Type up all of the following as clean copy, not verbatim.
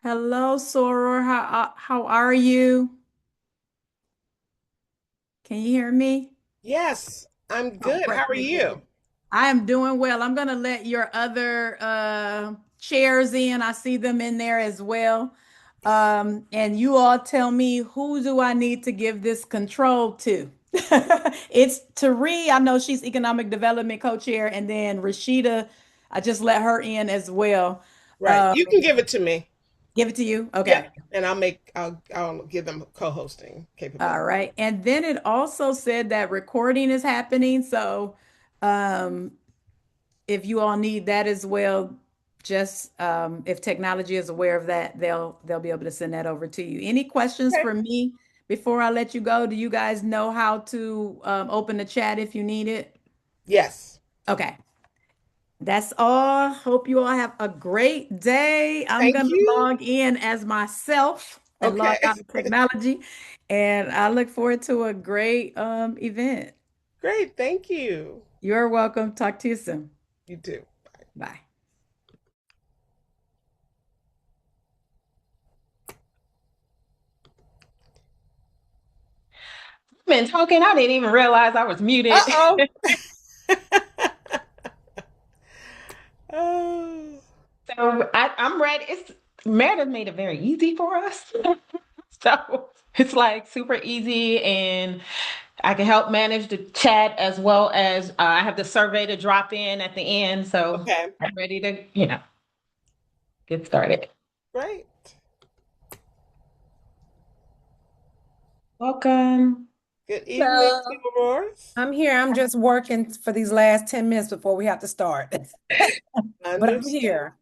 Hello, Soror. How are you? Can you hear me? Yes, I'm Oh, good. great, How are great, great. you? I am doing well. I'm gonna let your other chairs in. I see them in there as well. And you all tell me, who do I need to give this control to? It's Tari. I know she's economic development co-chair, and then Rashida, I just let her in as well. Right. Uh, You can give it to me. give it to you. Okay. Yep. And I'll give them co-hosting All capability. right. And then it also said that recording is happening. So um, if you all need that as well, just if technology is aware of that, they'll be able to send that over to you. Any questions Okay. for me before I let you go? Do you guys know how to open the chat if you need it? Yes. Okay. That's all. Hope you all have a great day. I'm Thank going to you. log in as myself and log Okay. out of technology. And I look forward to a great event. Great. Thank you. You're welcome. Talk to you soon. You too. Bye. Been talking. I didn't even realize I was muted. Uh-oh. Oh. So I'm ready. Meredith made it very easy for us. So it's like super easy, and I can help manage the chat as well as I have the survey to drop in at the end. So Okay. I'm ready to, get started. Great. Welcome. Good evening, Hello. Aurora. I'm here. I'm just working for these last 10 minutes before we have to start. But I'm Understood. here.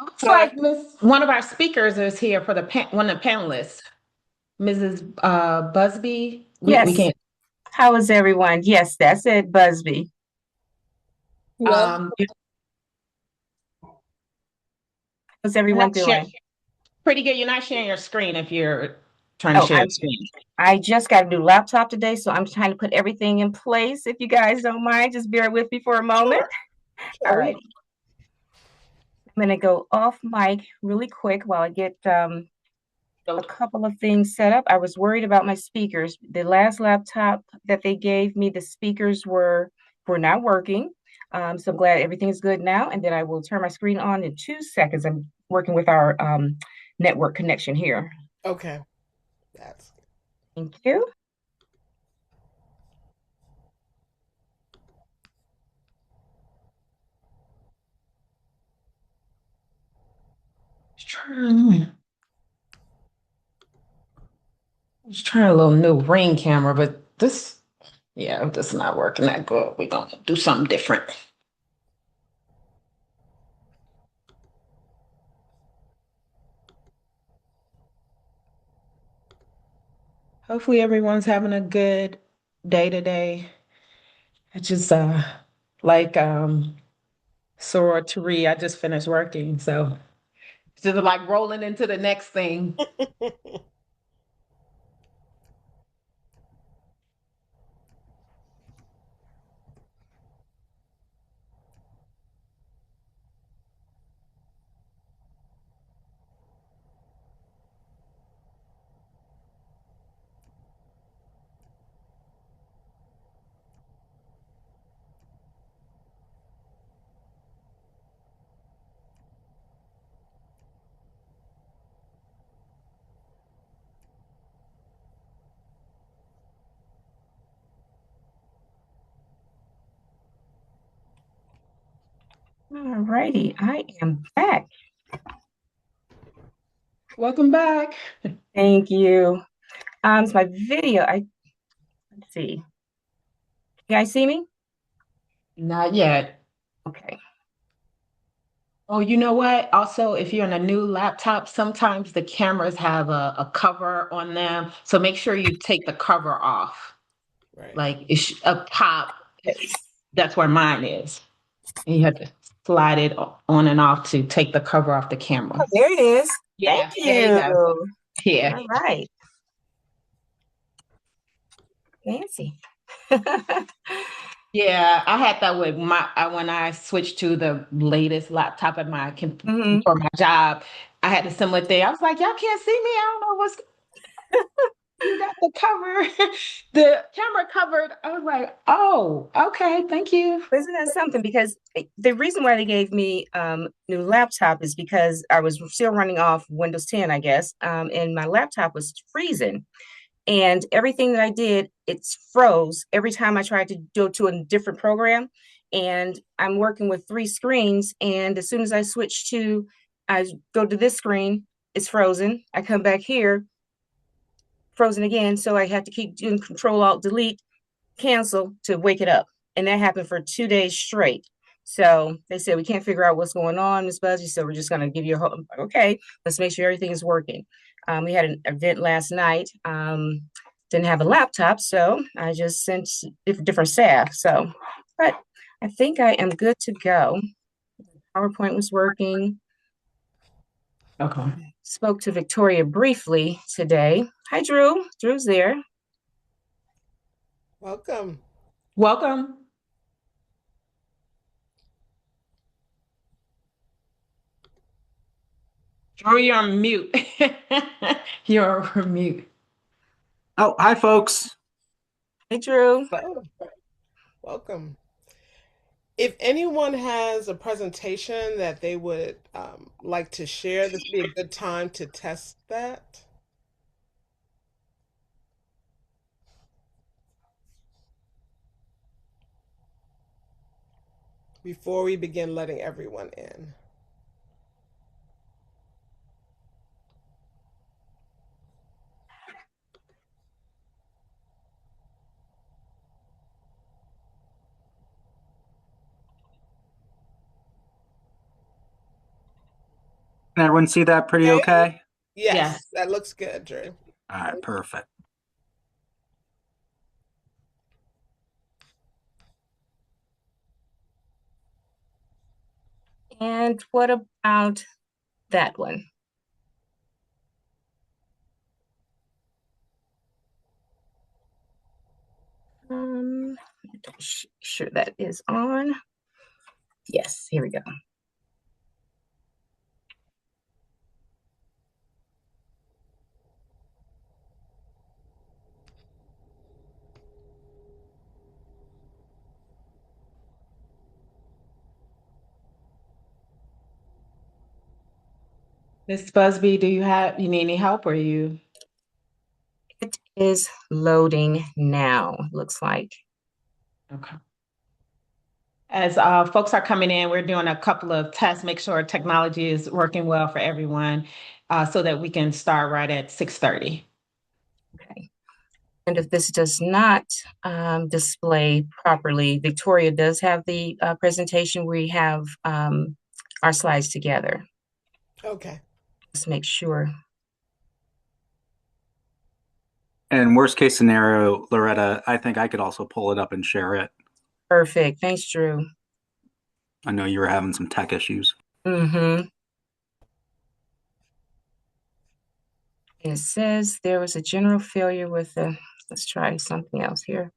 Looks like one of our speakers is here for one of the panelists, Mrs. Busby. We Yes. can't. How is everyone? Yes, that's it, Busby. Hello. Um, How's you're everyone not share, doing? pretty good. You're not sharing your screen if you're trying to Oh, share your screen. I just got a new laptop today, so I'm trying to put everything in place. If you guys don't mind, just bear with me for a moment. Sure. All Sure. right. I'm gonna go off mic really quick while I get a couple of things set up. I was worried about my speakers. The last laptop that they gave me, the speakers were not working. So I'm glad everything is good now. And then I will turn my screen on in 2 seconds. I'm working with our network connection here. Okay. That's Thank you. Just trying a little new ring camera, but this is not working that good. We're gonna do something different. Hopefully everyone's having a good day today. I just like sorority. I just finished working, so it's just like rolling into the next thing. All righty, I am back. Welcome back. Thank you. It's my video. Let's see. You guys see me? Not yet. Okay. Oh, you know what? Also, if you're on a new laptop, sometimes the cameras have a cover on them. So make sure you take the cover off. right. Like it's up top. That's where mine is. And you have to slide it on and off to take the cover off the camera. Oh, there it is. Thank Yeah, there you go. you. Yeah. All right. Fancy. Yeah, I had that with when I switched to the latest laptop at Hmm. for my job. I had a similar thing. I was like, y'all can't see me. I don't know what's you got the cover, the camera covered. I was like, oh, okay, thank you. Isn't that something? Because the reason why they gave me new laptop is because I was still running off Windows 10, I guess, and my laptop was freezing. And everything that I did, it's froze every time I tried to go to a different program. And I'm working with three screens, and as soon as I go to this screen, it's frozen. I come back here, frozen again. So I had to keep doing Control Alt Delete cancel to wake it up. And that happened for 2 days straight. So they said, we can't figure out what's going on, Miss Buzzy. So we're just going to give you a whole, okay, let's make sure everything is working. We had an event last night. Didn't have a laptop, so I just sent different staff. So, but I think I am good to go. PowerPoint was working. Okay. Spoke to Victoria briefly today. Hi, Drew. Drew's there. Welcome. Welcome. Drew, you're on mute. You're on mute. Oh, hi, folks. Hey, Drew. Hello. Welcome. If anyone has a presentation that they would like to share, this would be a good time to test that. Before we begin letting everyone in. Can everyone see that pretty okay? Yes, Yes. that looks good, Drew. All right, perfect. And what about that one? Sure that is on. Yes, here we go. Miss Busby, you need any help or you? It is loading now, looks like. Okay. As folks are coming in, we're doing a couple of tests, make sure technology is working well for everyone, so that we can start right at 6:30. Okay. And if this does not display properly, Victoria does have the presentation. We have our slides together. Okay. Let's make sure. And worst case scenario, Loretta, I think I could also pull it up and share it. Perfect. Thanks, Drew. I know you were having some tech issues. Mm-hmm. It says there was a general failure with the, let's try something else here.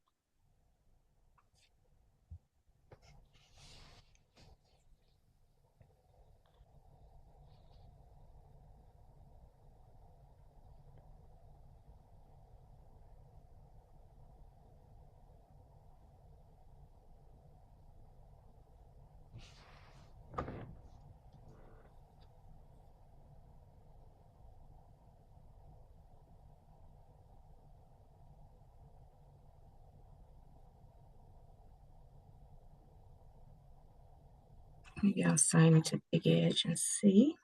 Maybe I'll sign into Big Edge and see.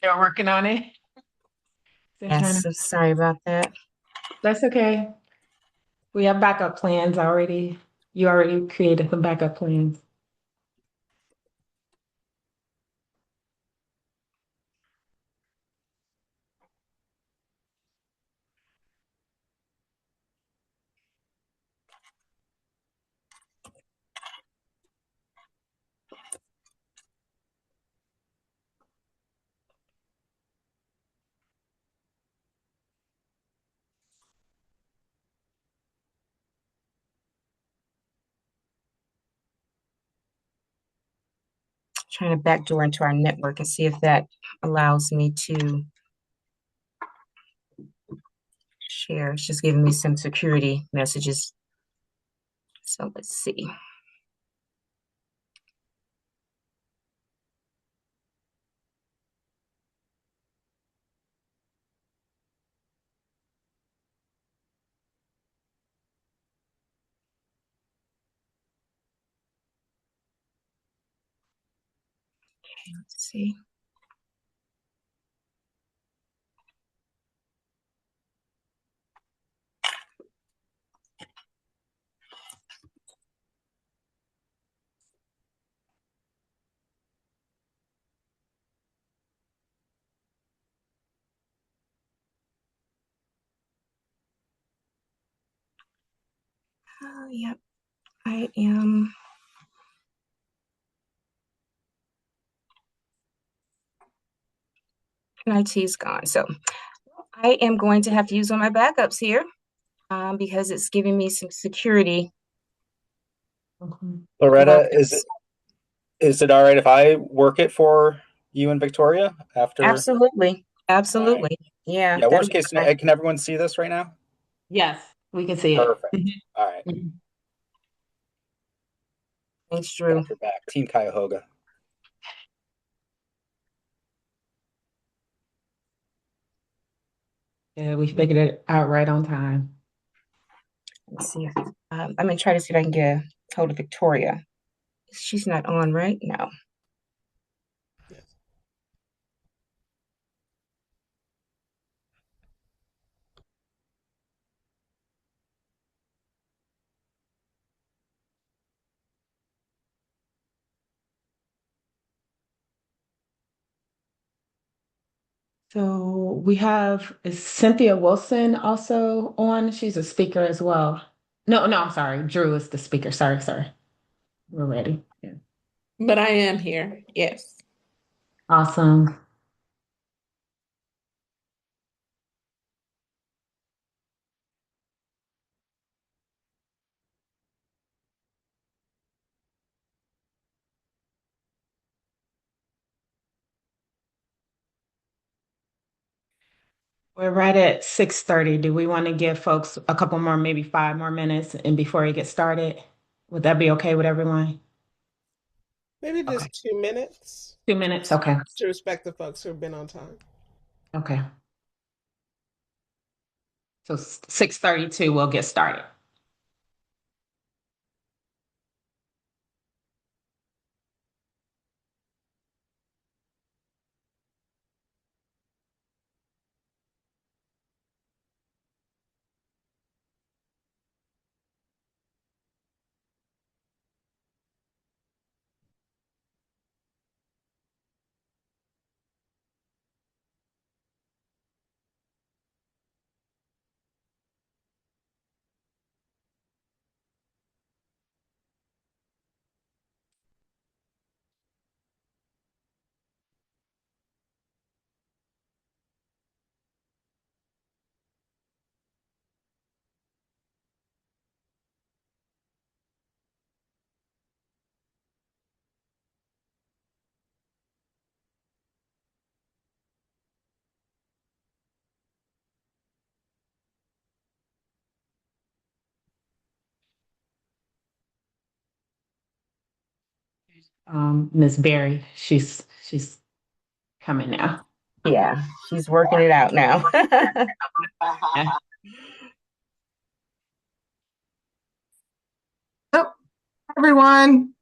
They're working on it. They're trying Yes, to. so sorry about that. That's okay. We have backup plans already. You already created some backup plans. Trying to backdoor into our network and see if that allows me to share. It's just giving me some security messages. So let's see. Let's see. Oh, yep. I am. IT's gone. So I am going to have to use one of my backups here because it's giving me some security Loretta, blockers. is it all right if I work it for you and Victoria after? Absolutely. All right. Absolutely. Yeah, Yeah, that'll worst be case fine. scenario, can everyone see this right now? Yes, we can see it. Perfect. All right. Mhm. Thanks, Drew. Got your back. Team Cuyahoga. Yeah, we figured it out right on time. Let's see if I'm gonna try to see if I can get a hold of Victoria. She's not on, right? No. Yes. So we have, is Cynthia Wilson also on? She's a speaker as well. No, no, I'm sorry. Drew is the speaker. Sorry. We're ready. Yeah. But I am here. Yes. Awesome. We're right at 6:30. Do we want to give folks a couple more, maybe 5 more minutes and before we get started? Would that be okay with everyone? Maybe Okay. just 2 minutes 2 minutes? Okay. to respect the folks who've been on time. Okay. So 6:32, we'll get started. Miss Berry, she's coming now. Yeah, she's working it out now. Yeah. Oh, everyone.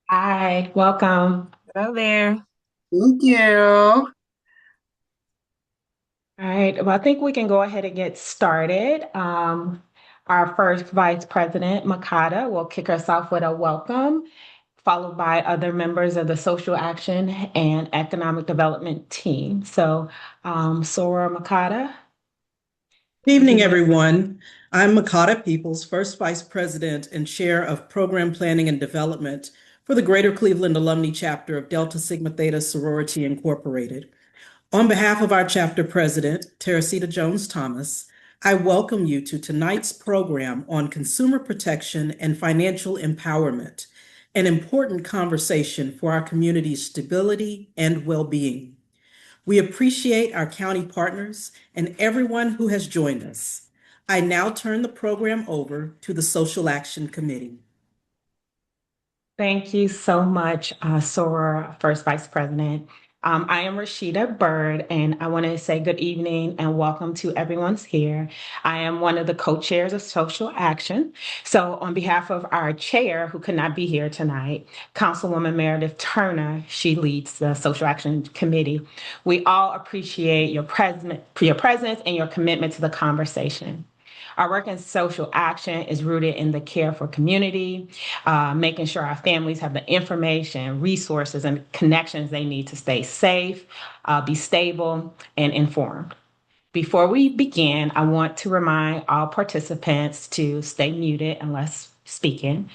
Hi, welcome. Hello there. Thank you. All right. Well, I think we can go ahead and get started. Our first Vice President, Makata, will kick us off with a welcome, followed by other members of the Social Action and Economic Development team. So, Sora Makata. Good evening, everyone. I'm Makata Peoples, first Vice President and Chair of Program Planning and Development for the Greater Cleveland Alumni Chapter of Delta Sigma Theta Sorority Incorporated. On behalf of our chapter president, Teresita Jones-Thomas, I welcome you to tonight's program on consumer protection and financial empowerment, an important conversation for our community's stability and well-being. We appreciate our county partners and everyone who has joined us. I now turn the program over to the Social Action Committee. Thank you so much, Sora, First Vice President. I am Rashida Bird, and I want to say good evening and welcome to everyone's here. I am one of the co-chairs of Social Action. So on behalf of our chair, who could not be here tonight, Councilwoman Meredith Turner, she leads the Social Action Committee. We all appreciate your presence and your commitment to the conversation. Our work in social action is rooted in the care for community, making sure our families have the information, resources, and connections they need to stay safe, be stable, and informed. Before we begin, I want to remind all participants to stay muted unless speaking.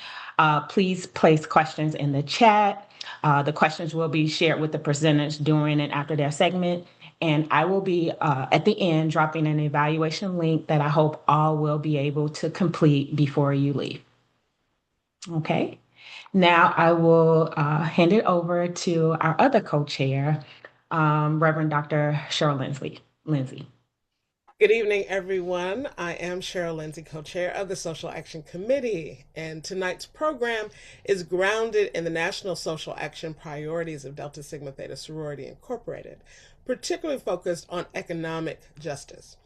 Please place questions in the chat. The questions will be shared with the presenters during and after their segment. And I will be at the end dropping an evaluation link that I hope all will be able to complete before you leave. Okay. Now I will hand it over to our other co-chair, Reverend Dr. Cheryl Lindsay. Good evening, everyone. I am Cheryl Lindsay, co-chair of the Social Action Committee, and tonight's program is grounded in the national social action priorities of Delta Sigma Theta Sorority Incorporated, particularly focused on economic justice.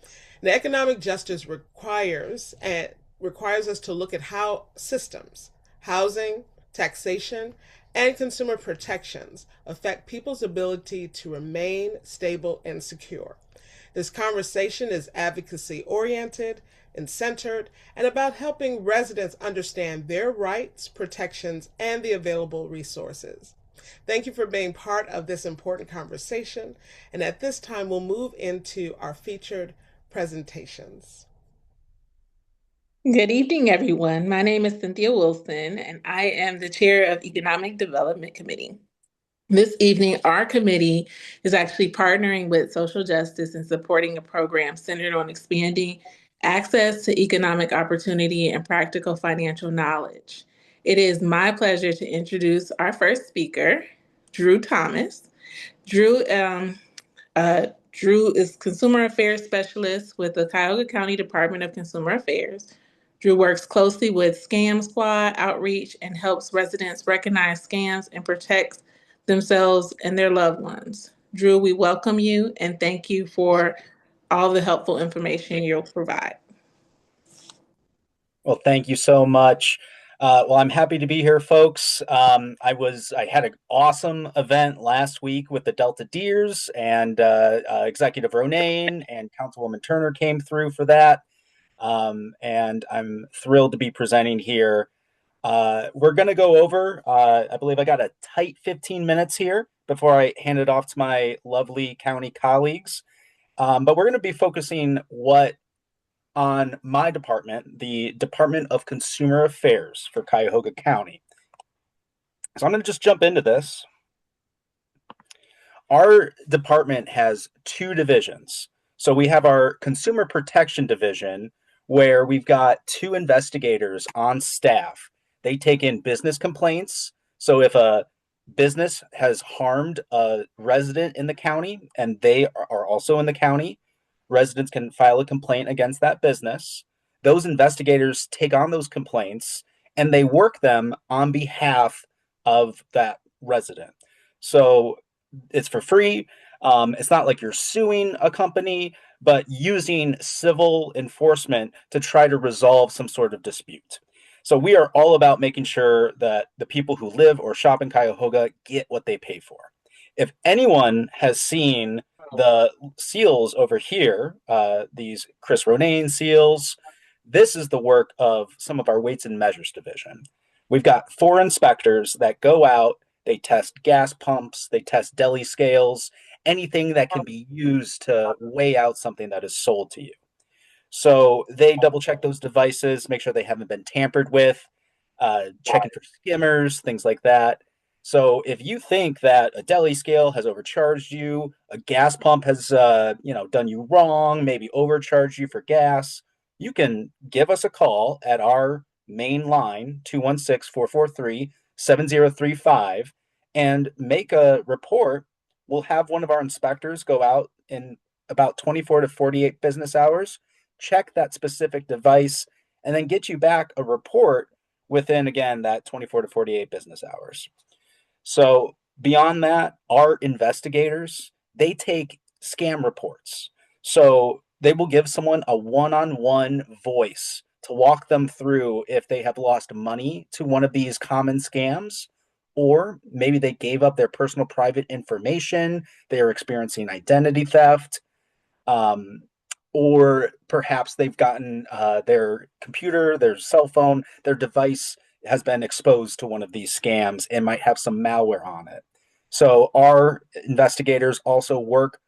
Now, economic justice requires us to look at how systems, housing, taxation, and consumer protections affect people's ability to remain stable and secure. This conversation is advocacy oriented and centered and about helping residents understand their rights, protections, and the available resources. Thank you for being part of this important conversation. And at this time, we'll move into our featured presentations. Good evening, everyone. My name is Cynthia Wilson, and I am the chair of Economic Development Committee. This evening, our committee is actually partnering with social justice and supporting a program centered on expanding access to economic opportunity and practical financial knowledge. It is my pleasure to introduce our first speaker, Drew Thomas. Drew is Consumer Affairs Specialist with the Cuyahoga County Department of Consumer Affairs. Drew works closely with Scam Squad outreach and helps residents recognize scams and protects themselves and their loved ones. Drew, we welcome you and thank you for all the helpful information you'll provide. Well, thank you so much. Well, I'm happy to be here, folks. I had an awesome event last week with the Delta Deers, and Executive Ronayne and Councilwoman Turner came through for that. And I'm thrilled to be presenting here. We're going to go over, I believe I got a tight 15 minutes here before I hand it off to my lovely county colleagues. But we're going to be focusing on my department, the Department of Consumer Affairs for Cuyahoga County. So I'm going to just jump into this. Our department has two divisions. So we have our Consumer Protection Division, where we've got two investigators on staff. They take in business complaints. So if a business has harmed a resident in the county and they are also in the county, residents can file a complaint against that business. Those investigators take on those complaints and they work them on behalf of that resident. So it's for free. It's not like you're suing a company, but using civil enforcement to try to resolve some sort of dispute. So we are all about making sure that the people who live or shop in Cuyahoga get what they pay for. If anyone has seen the seals over here, these Chris Ronayne seals, this is the work of some of our weights and measures division. We've got 4 inspectors that go out, they test gas pumps, they test deli scales, anything that can be used to weigh out something that is sold to you. So they double check those devices, make sure they haven't been tampered with, checking for skimmers, things like that. So if you think that a deli scale has overcharged you, a gas pump has done you wrong, maybe overcharged you for gas, you can give us a call at our main line 216-443-7035 and make a report. We'll have one of our inspectors go out in about 24 to 48 business hours, check that specific device, and then get you back a report within, again, that 24 to 48 business hours. So beyond that, our investigators, they take scam reports. So they will give someone a one-on-one voice to walk them through if they have lost money to one of these common scams, or maybe they gave up their personal private information, they are experiencing identity theft, or perhaps they've gotten their computer, their cell phone, their device has been exposed to one of these scams and might have some malware on it. So our investigators also work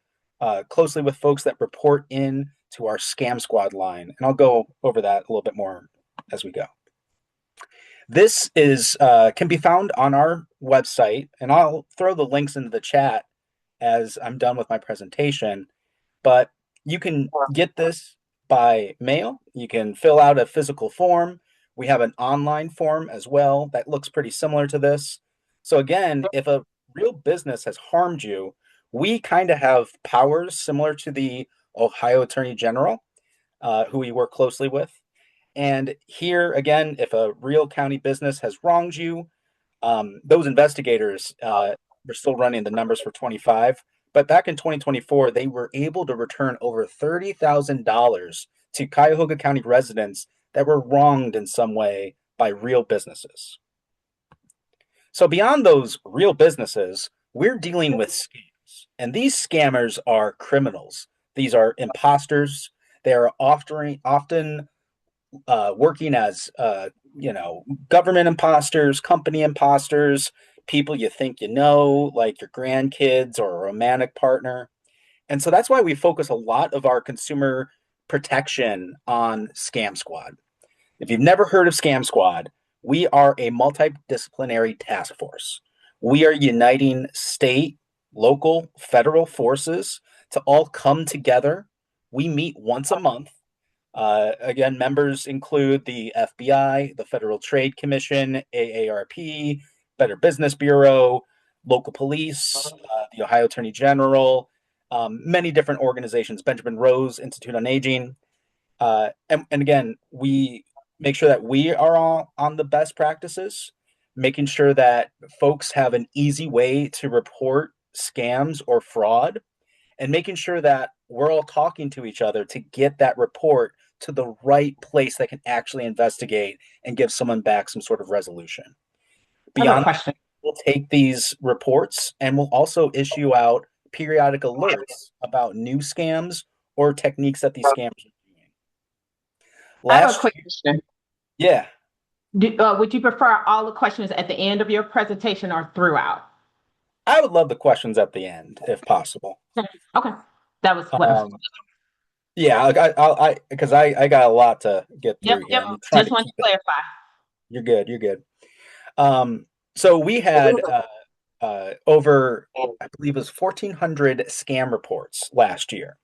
closely with folks that report in to our scam squad line. And I'll go over that a little bit more as we go. This is can be found on our website, and I'll throw the links into the chat as I'm done with my presentation. But you can get this by mail. You can fill out a physical form. We have an online form as well that looks pretty similar to this. So again, if a real business has harmed you, we kind of have powers similar to the Ohio Attorney General, who we work closely with. And here again, if a real county business has wronged you, those investigators were still running the numbers for 25. But back in 2024, they were able to return over $30,000 to Cuyahoga County residents that were wronged in some way by real businesses. So beyond those real businesses, we're dealing with scams. And these scammers are criminals. These are imposters. They are often working as government imposters, company imposters, people you think you know, like your grandkids or a romantic partner. And so that's why we focus a lot of our consumer protection on Scam Squad. If you've never heard of Scam Squad, we are a multidisciplinary task force. We are uniting state, local, federal forces to all come together. We meet once a month. Again, members include the FBI, the Federal Trade Commission, AARP, Better Business Bureau, local police, the Ohio Attorney General, many different organizations, Benjamin Rose Institute on Aging. And again, we make sure that we are all on the best practices, making sure that folks have an easy way to report scams or fraud, and making sure that we're all talking to each other to get that report to the right place that can actually investigate and give someone back some sort of resolution. Beyond that, we'll take these reports and we'll also issue out periodic alerts about new scams or techniques that these scams are doing. I have a quick question. Yeah. Would you prefer all the questions at the end of your presentation or throughout? I would love the questions at the end, if possible. Okay, that was what. Yeah, because I got a lot to get through here. Yep. Just want to clarify. You're good. You're good. So we had over, I believe it was 1,400 scam reports last year.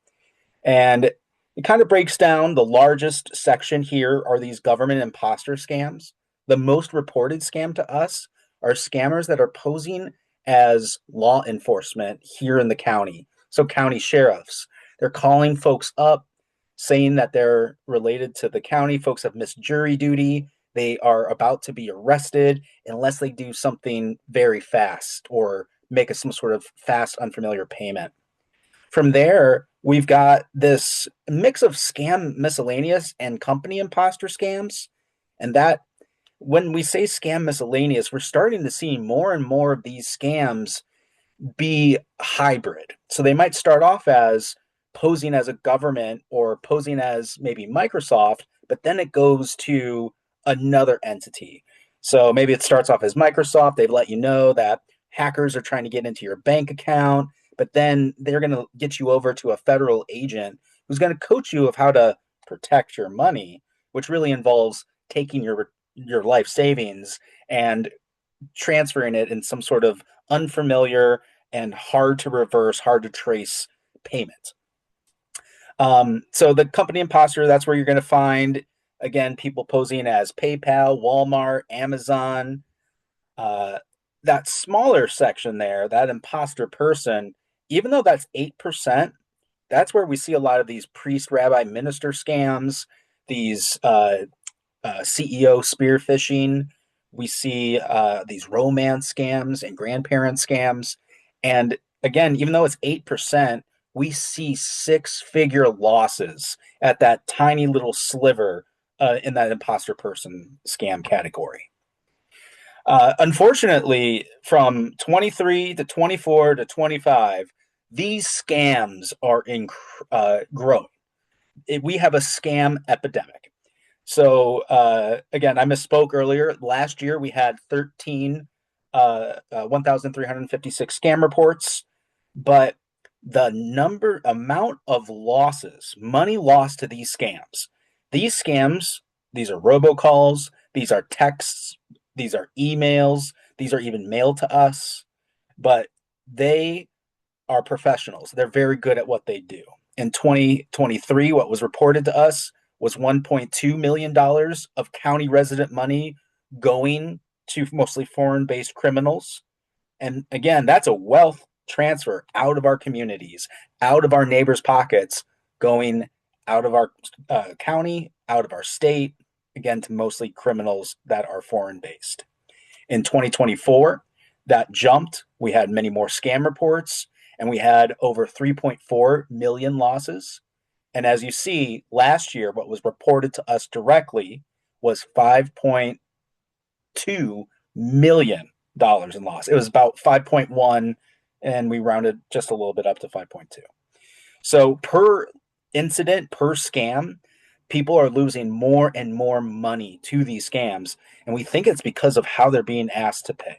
And it kind of breaks down. The largest section here are these government imposter scams. The most reported scam to us are scammers that are posing as law enforcement here in the county. So county sheriffs, they're calling folks up saying that they're related to the county. Folks have missed jury duty. They are about to be arrested unless they do something very fast or make some sort of fast, unfamiliar payment. From there, we've got this mix of scam miscellaneous and company imposter scams. And that, when we say scam miscellaneous, we're starting to see more and more of these scams be hybrid. So they might start off as posing as a government or posing as maybe Microsoft, but then it goes to another entity. So maybe it starts off as Microsoft. They've let you know that hackers are trying to get into your bank account, but then they're going to get you over to a federal agent who's going to coach you of how to protect your money, which really involves taking your life savings and transferring it in some sort of unfamiliar and hard to reverse, hard to trace payment. So the company imposter, that's where you're going to find, again, people posing as PayPal, Walmart, Amazon. That smaller section there, that imposter person, even though that's 8%, that's where we see a lot of these priest, rabbi, minister scams, these CEO spear phishing. We see these romance scams and grandparent scams. And again, even though it's 8%, we see six-figure losses at that tiny little sliver in that imposter person scam category. Unfortunately, from 23 to 24 to 25, these scams are growing. We have a scam epidemic. So again, I misspoke earlier. Last year we had 1,356 scam reports, but the amount of losses, money lost to these scams. These scams, these are robocalls, these are texts, these are emails, these are even mailed to us, but they are professionals. They're very good at what they do. In 2023, what was reported to us was $1.2 million of county resident money going to mostly foreign-based criminals. And again, that's a wealth transfer out of our communities, out of our neighbors' pockets, going out of our county, out of our state, again, to mostly criminals that are foreign-based. In 2024, that jumped. We had many more scam reports, and we had over 3.4 million losses. And as you see, last year, what was reported to us directly was $5.2 million in loss. It was about 5.1, and we rounded just a little bit up to 5.2. So per incident, per scam, people are losing more and more money to these scams, and we think it's because of how they're being asked to pay.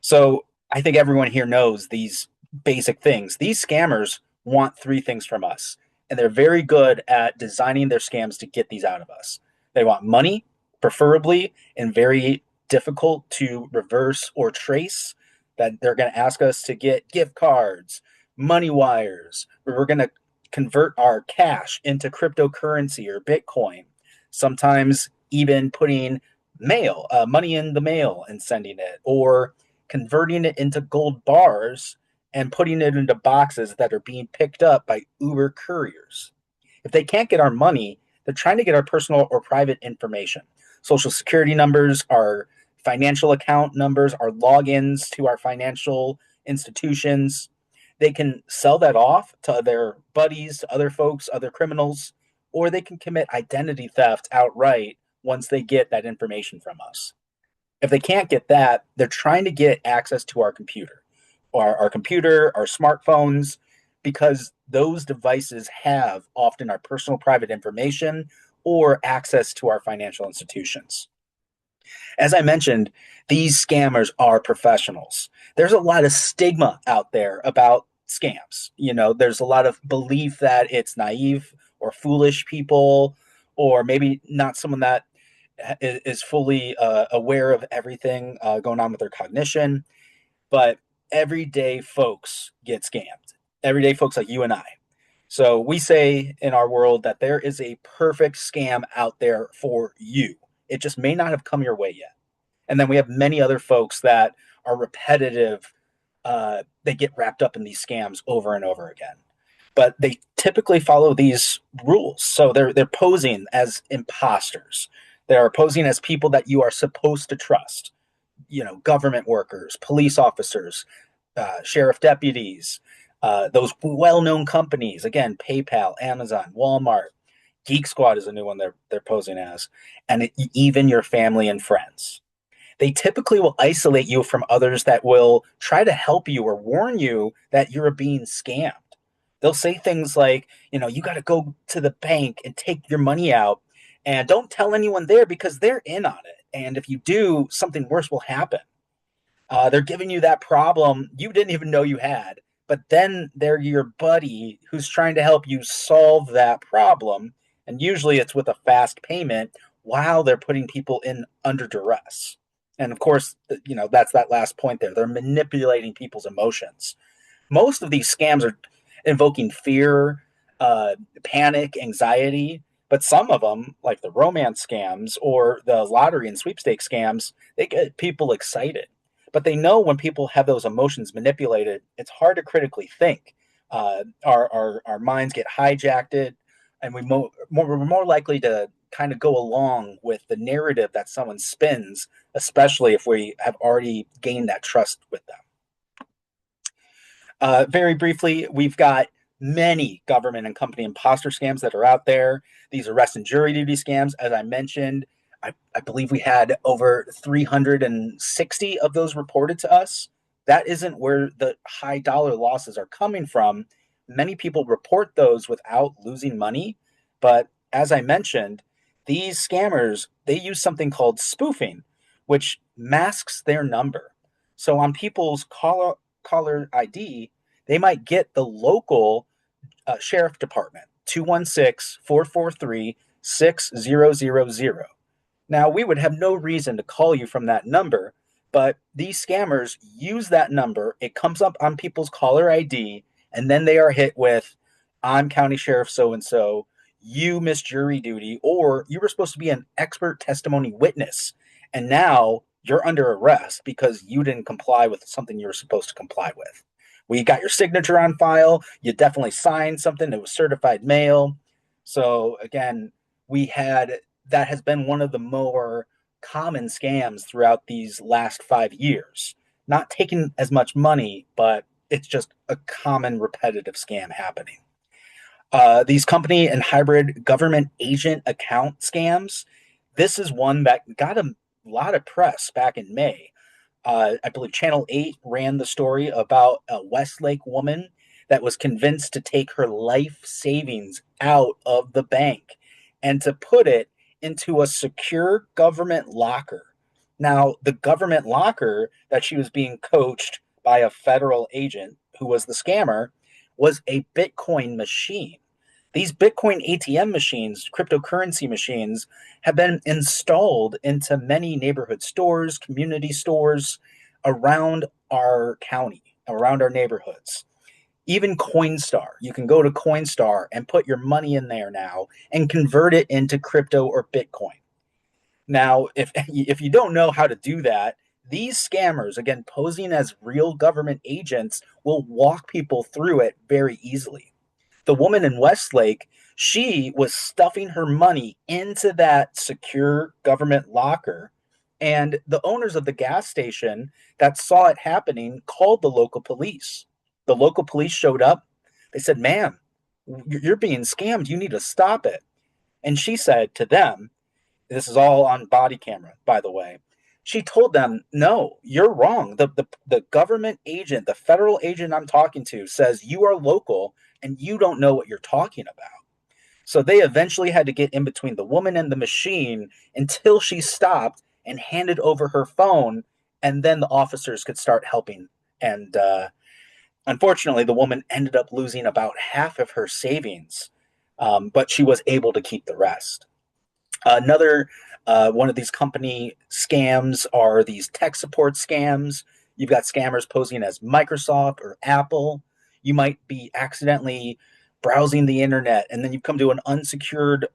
So I think everyone here knows these basic things. These scammers want three things from us, and they're very good at designing their scams to get these out of us. They want money, preferably, and very difficult to reverse or trace, that they're going to ask us to get gift cards, money wires, where we're going to convert our cash into cryptocurrency or Bitcoin, sometimes even putting money in the mail and sending it, or converting it into gold bars and putting it into boxes that are being picked up by Uber couriers. If they can't get our money, they're trying to get our personal or private information. Social security numbers, our financial account numbers, our logins to our financial institutions. They can sell that off to their buddies, to other folks, other criminals, or they can commit identity theft outright once they get that information from us. If they can't get that, they're trying to get access to our computer, our computer, our smartphones, because those devices have often our personal private information or access to our financial institutions. As I mentioned, these scammers are professionals. There's a lot of stigma out there about scams. There's a lot of belief that it's naive or foolish people, or maybe not someone that is fully aware of everything going on with their cognition. But everyday folks get scammed. Everyday folks like you and I. So we say in our world that there is a perfect scam out there for you. It just may not have come your way yet. And then we have many other folks that are repetitive. They get wrapped up in these scams over and over again. But they typically follow these rules. So they're posing as imposters. They're posing as people that you are supposed to trust. Government workers, police officers, sheriff deputies, those well-known companies. Again, PayPal, Amazon, Walmart, Geek Squad is a new one they're posing as, and even your family and friends. They typically will isolate you from others that will try to help you or warn you that you're being scammed. They'll say things like, you got to go to the bank and take your money out and don't tell anyone there because they're in on it. And if you do, something worse will happen. They're giving you that problem you didn't even know you had, but then they're your buddy who's trying to help you solve that problem. And usually it's with a fast payment while they're putting people in under duress. And of course, that's that last point there. They're manipulating people's emotions. Most of these scams are invoking fear, panic, anxiety, but some of them, like the romance scams or the lottery and sweepstakes scams, they get people excited. But they know when people have those emotions manipulated, it's hard to critically think. Our minds get hijacked, and we're more likely to kind of go along with the narrative that someone spins, especially if we have already gained that trust with them. Very briefly, we've got many government and company imposter scams that are out there. These arrest and jury duty scams, as I mentioned, I believe we had over 360 of those reported to us. That isn't where the high dollar losses are coming from. Many people report those without losing money. But as I mentioned, these scammers, they use something called spoofing, which masks their number. So on people's caller ID, they might get the local sheriff department, 216-443-6000. Now, we would have no reason to call you from that number, but these scammers use that number. It comes up on people's caller ID, and then they are hit with, I'm County Sheriff so-and-so, you missed jury duty, or you were supposed to be an expert testimony witness, and now you're under arrest because you didn't comply with something you were supposed to comply with. We got your signature on file. You definitely signed something that was certified mail. So again, that has been one of the more common scams throughout these last 5 years. Not taking as much money, but it's just a common repetitive scam happening. These company and hybrid government agent account scams. This is one that got a lot of press back in May. I believe Channel 8 ran the story about a Westlake woman that was convinced to take her life savings out of the bank and to put it into a secure government locker. Now, the government locker that she was being coached by a federal agent who was the scammer was a Bitcoin machine. These Bitcoin ATM machines, cryptocurrency machines, have been installed into many neighborhood stores, community stores around our county, around our neighborhoods. Even Coinstar, you can go to Coinstar and put your money in there now and convert it into crypto or Bitcoin. Now, if you don't know how to do that, these scammers, again, posing as real government agents, will walk people through it very easily. The woman in Westlake, she was stuffing her money into that secure government locker. And the owners of the gas station that saw it happening called the local police. The local police showed up. They said, ma'am, you're being scammed. You need to stop it. And she said to them, this is all on body camera, by the way. She told them, no, you're wrong. The government agent, the federal agent I'm talking to says you are local and you don't know what you're talking about. So they eventually had to get in between the woman and the machine until she stopped and handed over her phone, and then the officers could start helping. And unfortunately, the woman ended up losing about half of her savings, but she was able to keep the rest. Another one of these company scams are these tech support scams. You've got scammers posing as Microsoft or Apple. You might be accidentally browsing the internet, and then you come to an unsecured,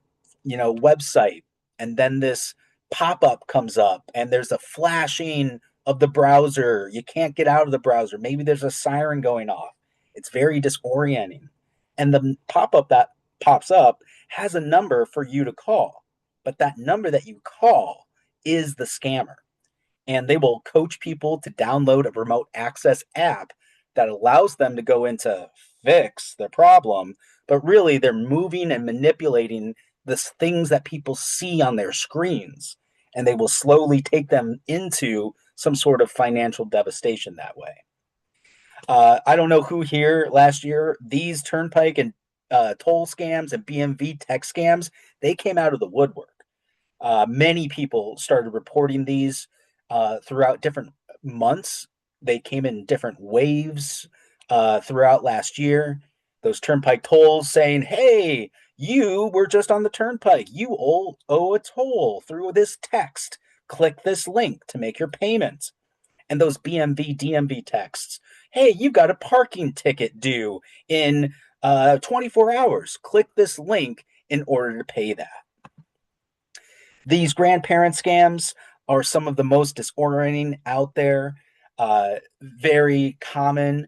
website, and then this pop-up comes up, and there's a flashing of the browser. You can't get out of the browser. Maybe there's a siren going off. It's very disorienting. And the pop-up that pops up has a number for you to call. But that number that you call is the scammer. And they will coach people to download a remote access app that allows them to go in to fix their problem. But really, they're moving and manipulating the things that people see on their screens. and they will slowly take them into some sort of financial devastation that way. I don't know who here last year, these turnpike and toll scams and BMV tech scams, they came out of the woodwork. Many people started reporting these throughout different months. They came in different waves throughout last year. Those turnpike tolls saying, hey, you were just on the turnpike. You owe a toll through this text. Click this link to make your payment. And those BMV, DMV texts. Hey, you've got a parking ticket due in 24 hours. Click this link in order to pay that. These grandparent scams are some of the most disorienting out there, very common.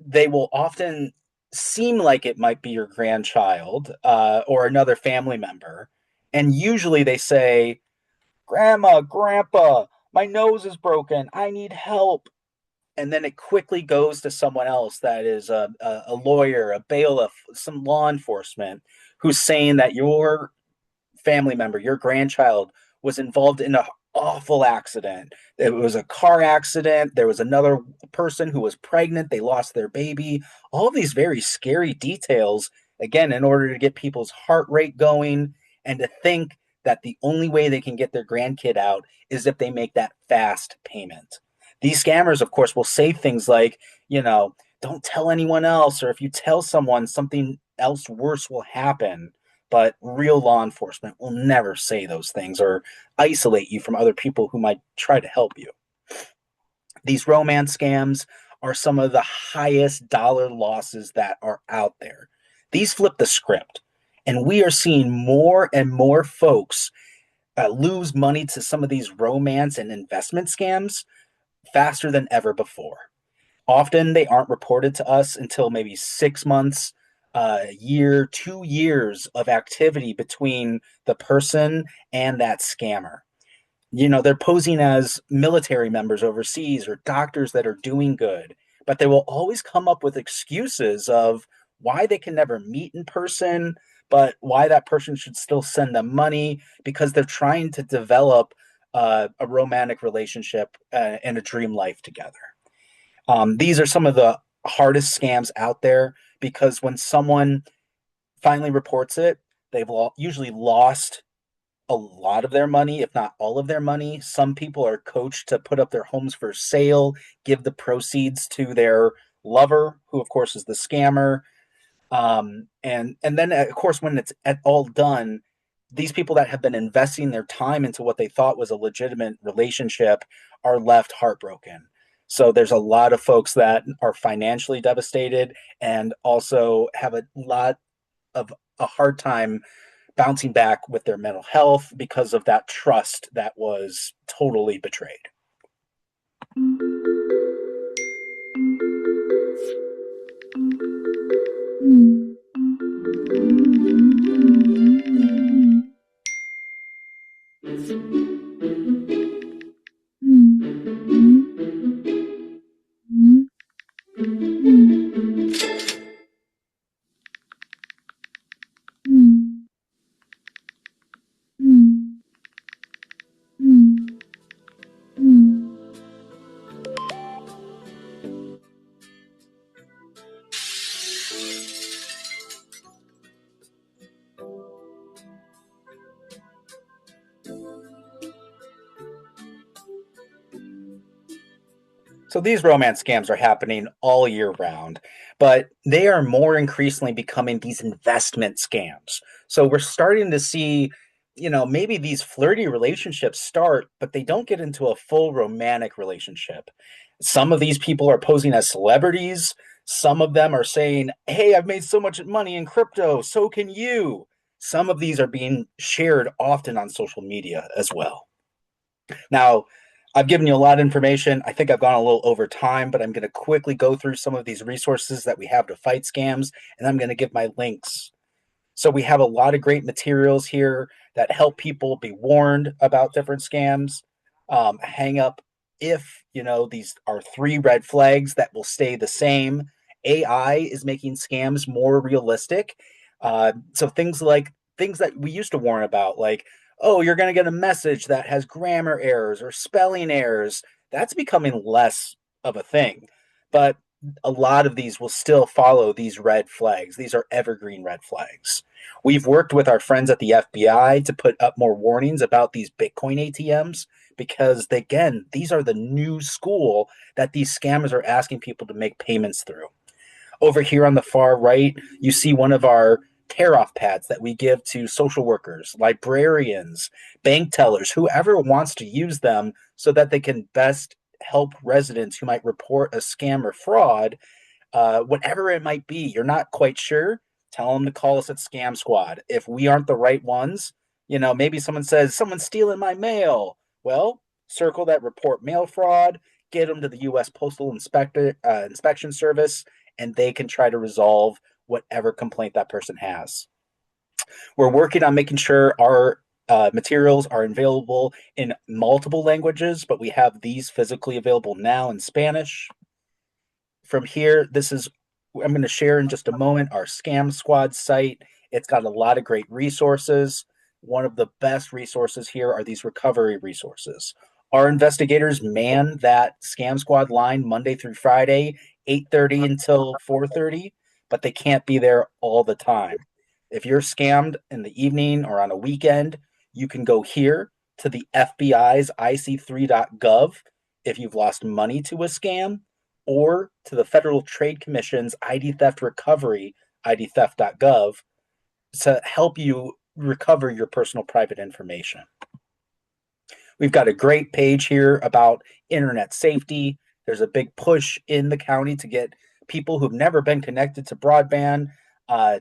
They will often seem like it might be your grandchild or another family member. And usually they say, Grandma, Grandpa, my nose is broken. I need help. And then it quickly goes to someone else that is a lawyer, a bailiff, some law enforcement who's saying that your family member, your grandchild, was involved in an awful accident. It was a car accident. There was another person who was pregnant. They lost their baby. All of these very scary details, again, in order to get people's heart rate going and to think that the only way they can get their grandkid out is if they make that fast payment. These scammers, of course, will say things like, don't tell anyone else, or if you tell someone, something else worse will happen. But real law enforcement will never say those things or isolate you from other people who might try to help you. These romance scams are some of the highest dollar losses that are out there. These flip the script, and we are seeing more and more folks lose money to some of these romance and investment scams faster than ever before. Often they aren't reported to us until maybe 6 months, a year, 2 years of activity between the person and that scammer. They're posing as military members overseas or doctors that are doing good, but they will always come up with excuses of why they can never meet in person, but why that person should still send them money because they're trying to develop a romantic relationship and a dream life together. These are some of the hardest scams out there because when someone finally reports it, they've usually lost a lot of their money, if not all of their money. Some people are coached to put up their homes for sale, give the proceeds to their lover, who of course is the scammer. And then of course, when it's all done, these people that have been investing their time into what they thought was a legitimate relationship are left heartbroken. So there's a lot of folks that are financially devastated and also have a lot of a hard time bouncing back with their mental health because of that trust that was totally betrayed. So these romance scams are happening all year round, but they are more increasingly becoming these investment scams. So we're starting to see, maybe these flirty relationships start, but they don't get into a full romantic relationship. Some of these people are posing as celebrities. Some of them are saying, hey, I've made so much money in crypto, so can you. Some of these are being shared often on social media as well. Now, I've given you a lot of information. I think I've gone a little over time, but I'm going to quickly go through some of these resources that we have to fight scams, and I'm going to give my links. So we have a lot of great materials here that help people be warned about different scams. Hang up if, these are 3 red flags that will stay the same. AI is making scams more realistic. So things that we used to warn about, like, oh, you're going to get a message that has grammar errors or spelling errors. That's becoming less of a thing. But a lot of these will still follow these red flags. These are evergreen red flags. We've worked with our friends at the FBI to put up more warnings about these Bitcoin ATMs because, again, these are the new school that these scammers are asking people to make payments through. Over here on the far right, you see one of our tear off pads that we give to social workers, librarians, bank tellers, whoever wants to use them so that they can best help residents who might report a scam or fraud, whatever it might be. You're not quite sure. Tell them to call us at Scam Squad. If we aren't the right ones, maybe someone says, someone's stealing my mail. Well, circle that report mail fraud, get them to the U.S. Postal Inspection Service, and they can try to resolve whatever complaint that person has. We're working on making sure our materials are available in multiple languages, but we have these physically available now in Spanish. From here, I'm going to share in just a moment our Scam Squad site. It's got a lot of great resources. One of the best resources here are these recovery resources. Our investigators man that Scam Squad line Monday through Friday, 8:30 until 4:30, but they can't be there all the time. If you're scammed in the evening or on a weekend, you can go here to the FBI's ic3.gov if you've lost money to a scam, or to the Federal Trade Commission's ID Theft Recovery, idtheft.gov, to help you recover your personal private information. We've got a great page here about internet safety. There's a big push in the county to get people who've never been connected to broadband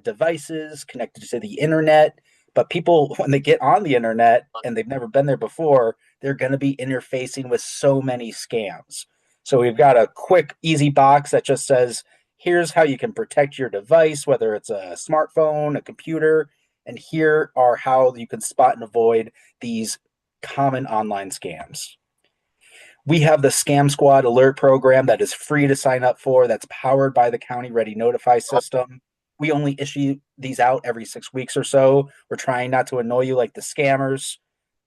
devices connected to the internet. But people, when they get on the internet and they've never been there before, they're going to be interfacing with so many scams. So we've got a quick, easy box that just says, here's how you can protect your device, whether it's a smartphone, a computer, and here are how you can spot and avoid these common online scams. We have the Scam Squad alert program that is free to sign up for, that's powered by the County Ready Notify system. We only issue these out every 6 weeks or so. We're trying not to annoy you like the scammers,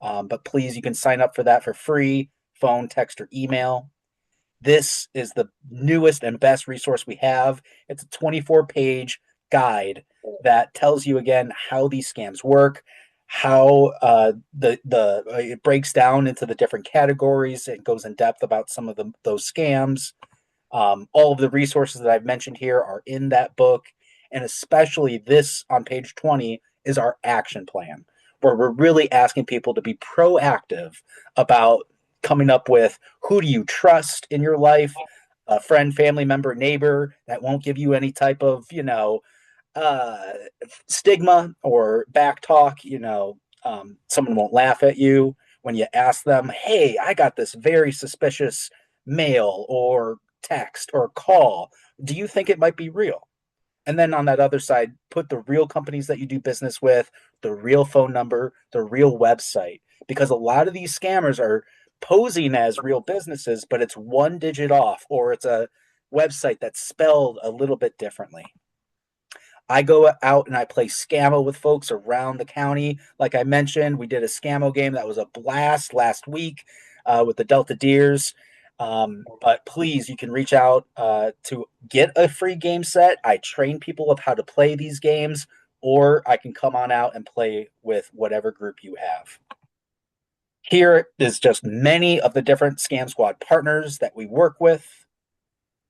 but please, you can sign up for that for free, phone, text, or email. This is the newest and best resource we have. It's a 24-page guide that tells you again how these scams work, how it breaks down into the different categories. It goes in depth about some of those scams. All of the resources that I've mentioned here are in that book, and especially this on page 20 is our action plan, where we're really asking people to be proactive about coming up with who do you trust in your life, a friend, family member, neighbor that won't give you any type of, stigma or back talk. Someone won't laugh at you when you ask them, hey, I got this very suspicious mail or text or call. Do you think it might be real? And then on that other side, put the real companies that you do business with, the real phone number, the real website, because a lot of these scammers are posing as real businesses, but it's one digit off, or it's a website that's spelled a little bit differently. I go out and I play Scammo with folks around the county. Like I mentioned, we did a Scammo game that was a blast last week with the Delta Deers. But please, you can reach out to get a free game set. I train people of how to play these games, or I can come on out and play with whatever group you have. Here is just many of the different Scam Squad partners that we work with.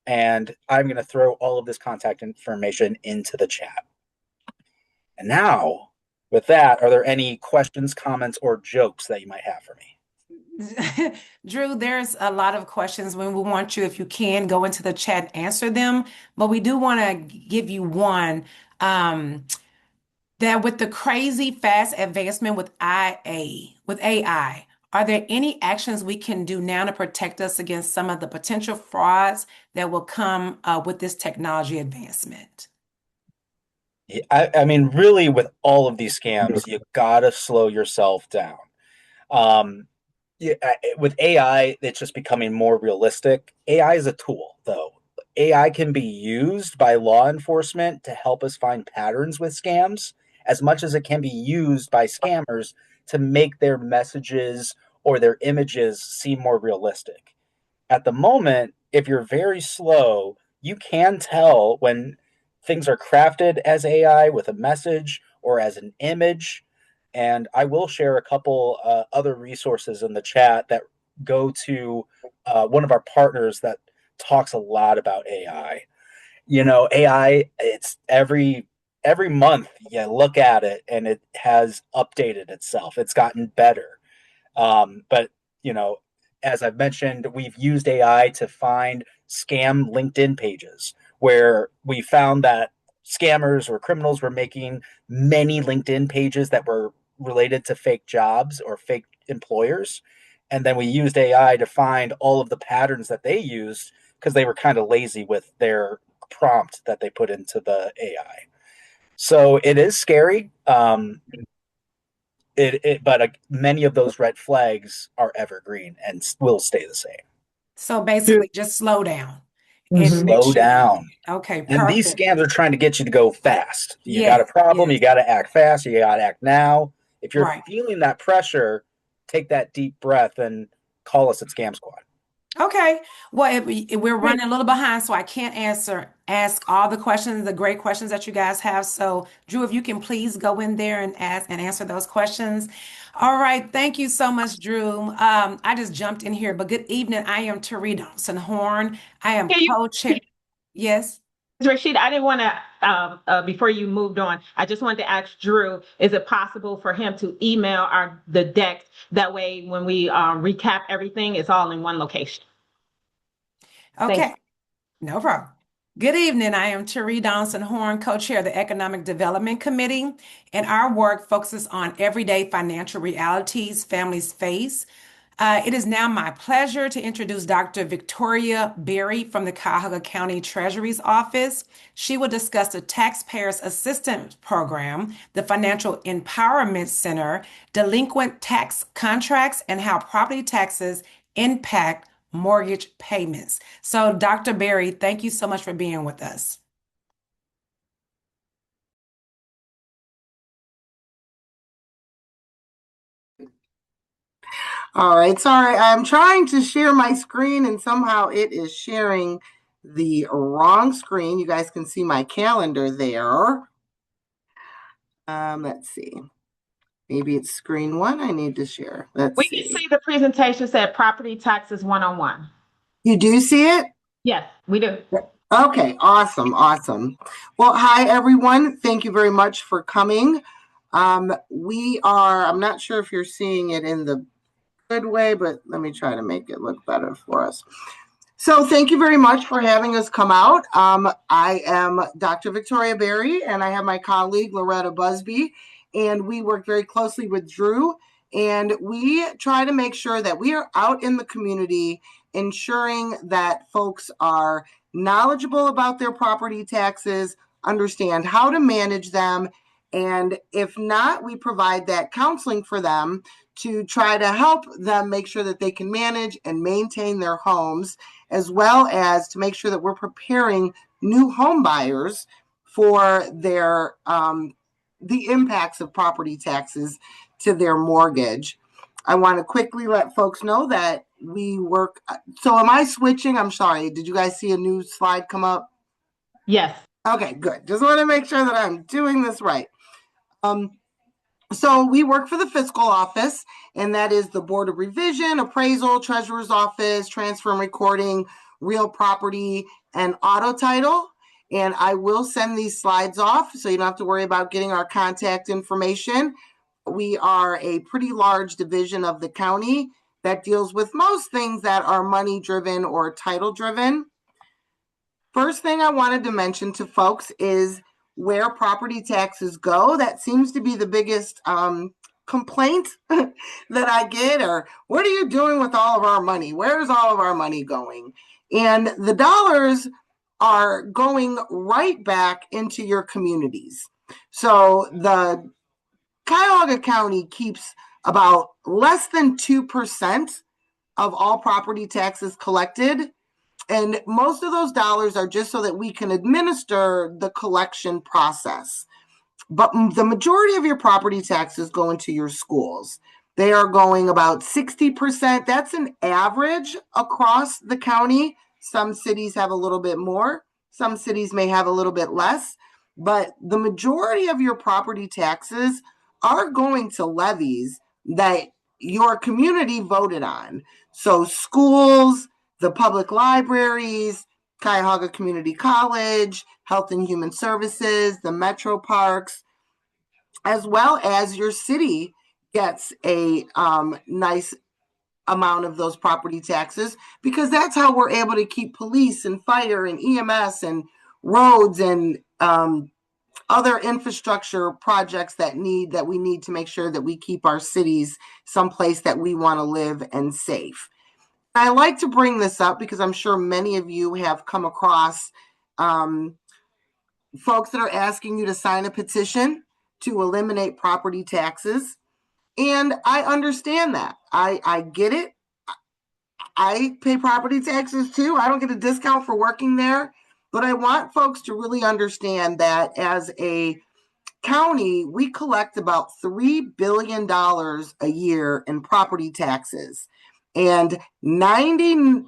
And I'm going to throw all of this contact information into the chat. And now, with that, are there any questions, comments, or jokes that you might have for me? Drew, there's a lot of questions. We want you, if you can, go into the chat and answer them. But we do want to give you one that with the crazy fast advancement with AI, are there any actions we can do now to protect us against some of the potential frauds that will come with this technology advancement? I mean, really, with all of these scams, you gotta slow yourself down. Yeah, with AI, it's just becoming more realistic. AI is a tool, though. AI can be used by law enforcement to help us find patterns with scams, as much as it can be used by scammers to make their messages or their images seem more realistic. At the moment, if you're very slow, you can tell when things are crafted as AI with a message or as an image. And I will share a couple other resources in the chat that go to one of our partners that talks a lot about AI. You know, AI, it's every month you look at it and it has updated itself. It's gotten better. But you know, as I've mentioned, we've used AI to find scam LinkedIn pages where we found that scammers or criminals were making many LinkedIn pages that were related to fake jobs or fake employers. And then we used AI to find all of the patterns that they used because they were kind of lazy with their prompt that they put into the AI. So it is scary. But many of those red flags are evergreen and will stay the same. So basically, just slow down and make Slow sure. down. Okay, And these perfect. scams are trying to get you to go fast. You got a Yes, problem, yes, you got to act fast, you got to act now. If you're right. feeling that pressure, take that deep breath and call us at Scam Squad. Okay. Well, we're running a little behind, so I can't ask all the questions, the great questions that you guys have. So, Drew, if you can please go in there and ask and answer those questions. All right. Thank you so much, Drew. I just jumped in here, but good evening. I am Teree Dawson Horn. I am Can you, co-chair. Yes. Rashid, I didn't want to, before you moved on, I just wanted to ask Drew, is it possible for him to email the deck? That way, when we recap everything, it's all in one location. Thank Okay. No problem. Good evening. I am Teree Donson Horn, co-chair of the Economic Development Committee, and our work focuses on everyday financial realities families face. It is now my pleasure to introduce Dr. Victoria Berry from the Cuyahoga County Treasury's Office. She will discuss the Taxpayers Assistance Program, the Financial Empowerment Center, delinquent tax contracts, and how property taxes impact mortgage payments. So, Dr. Berry, thank you so much for being with us. All right, sorry, I'm trying to share my screen and somehow it is sharing the wrong screen. You guys can see my calendar there. Let's see. Maybe it's screen one I need to share. Let's We see. can see the presentation said property taxes 101. You do see it? Yes, we do. Okay, awesome, awesome. Well, hi, everyone. Thank you very much for coming. I'm not sure if you're seeing it in the good way, but let me try to make it look better for us. So thank you very much for having us come out. I am Dr. Victoria Berry, and I have my colleague, Loretta Busby, and we work very closely with Drew, and we try to make sure that we are out in the community ensuring that folks are knowledgeable about their property taxes, understand how to manage them, and if not, we provide that counseling for them to try to help them make sure that they can manage and maintain their homes, as well as to make sure that we're preparing new home buyers for their the impacts of property taxes to their mortgage. I want to quickly let folks know that we work. So am I switching? I'm sorry. Did you guys see a new slide come up? Yes. Okay, good. Just want to make sure that I'm doing this right. So we work for the fiscal office, and that is the Board of Revision, Appraisal, Treasurer's Office, Transfer and Recording, Real Property, and Auto Title. And I will send these slides off so you don't have to worry about getting our contact information. We are a pretty large division of the county that deals with most things that are money-driven or title-driven. First thing I wanted to mention to folks is where property taxes go. That seems to be the biggest complaint that I get, or what are you doing with all of our money? Where's all of our money going? And the dollars are going right back into your communities. So the Cuyahoga County keeps about less than 2% of all property taxes collected. And most of those dollars are just so that we can administer the collection process. but the majority of your property taxes go into your schools. They are going about 60%. That's an average across the county. Some cities have a little bit more. Some cities may have a little bit less. But the majority of your property taxes are going to levies that your community voted on. So schools, the public libraries, Cuyahoga Community College, Health and Human Services, the metro parks, as well as your city gets a nice amount of those property taxes, because that's how we're able to keep police and fire and EMS and roads and other infrastructure projects that we need to make sure that we keep our cities someplace that we want to live and safe. I like to bring this up because I'm sure many of you have come across folks that are asking you to sign a petition to eliminate property taxes. And I understand that. I get it. I pay property taxes too. I don't get a discount for working there. But I want folks to really understand that as a county, we collect about $3 billion a year in property taxes. And 98%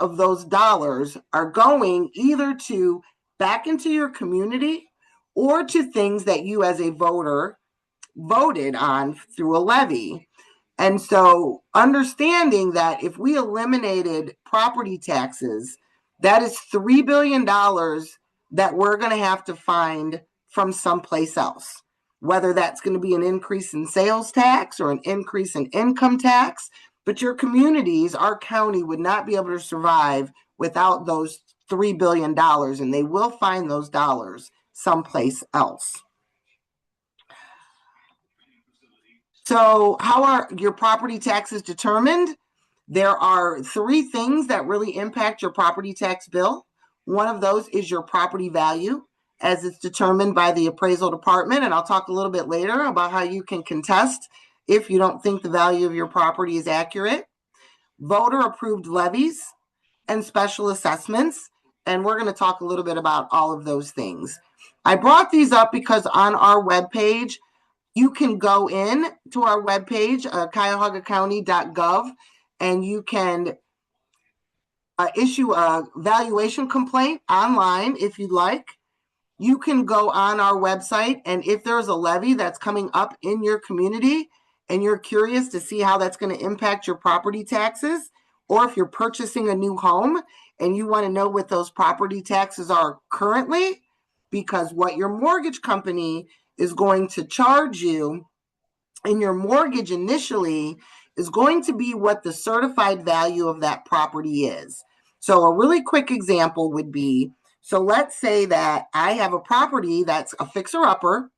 of those dollars are going either to back into your community or to things that you as a voter voted on through a levy. And so understanding that if we eliminated property taxes, that is $3 billion that we're going to have to find from someplace else, whether that's going to be an increase in sales tax or an increase in income tax. But your communities, our county, would not be able to survive without those $3 billion, and they will find those dollars someplace else. So how are your property taxes determined? There are 3 things that really impact your property tax bill. One of those is your property value, as it's determined by the appraisal department. And I'll talk a little bit later about how you can contest if you don't think the value of your property is accurate. Voter approved levies and special assessments. And we're going to talk a little bit about all of those things. I brought these up because on our webpage, you can go in to our webpage, cuyahogacounty.gov, and you can issue a valuation complaint online if you'd like. You can go on our website, and if there's a levy that's coming up in your community and you're curious to see how that's going to impact your property taxes, or if you're purchasing a new home and you want to know what those property taxes are currently, because what your mortgage company is going to charge you in your mortgage initially is going to be what the certified value of that property is. So a really quick example would be, so let's say that I have a property that's a fixer-upper,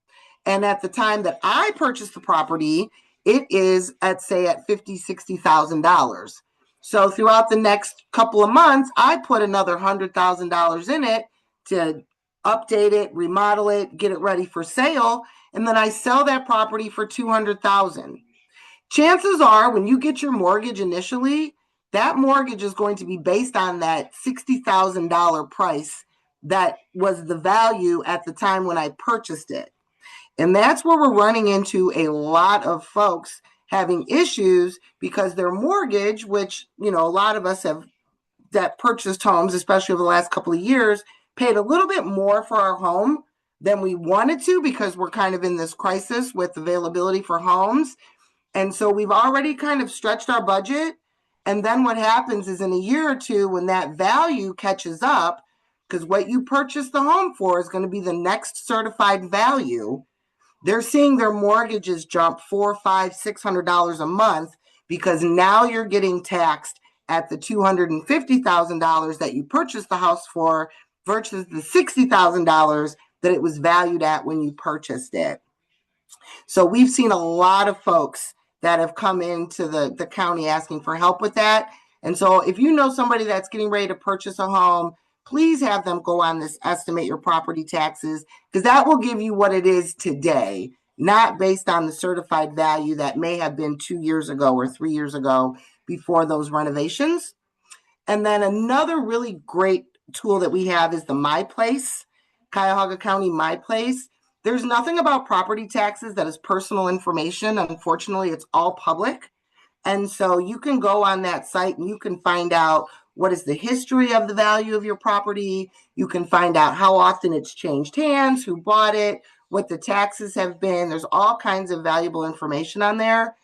and at the time that I purchased the property, it is at $50,000, $60,000. So throughout the next couple of months, I put another $100,000 in it to update it, remodel it, get it ready for sale, and then I sell that property for $200,000. Chances are, when you get your mortgage initially, that mortgage is going to be based on that $60,000 price that was the value at the time when I purchased it. And that's where we're running into a lot of folks having issues because their mortgage, which, a lot of us have that purchased homes, especially over the last couple of years, paid a little bit more for our home than we wanted to because we're kind of in this crisis with availability for homes. And so we've already kind of stretched our budget. And then what happens is in a year or two, when that value catches up, because what you purchased the home for is going to be the next certified value, they're seeing their mortgages jump $400, $500, $600 a month because now you're getting taxed at the $250,000 that you purchased the house for versus the $60,000 that it was valued at when you purchased it. So we've seen a lot of folks that have come into the county asking for help with that. And so if you know somebody that's getting ready to purchase a home, please have them go on this estimate your property taxes, because that will give you what it is today, not based on the certified value that may have been 2 years ago or 3 years ago before those renovations. And then another really great tool that we have is the My Place, Cuyahoga County My Place. There's nothing about property taxes that is personal information. Unfortunately, it's all public. And so you can go on that site and you can find out what is the history of the value of your property. You can find out how often it's changed hands, who bought it, what the taxes have been. There's all kinds of valuable information on there.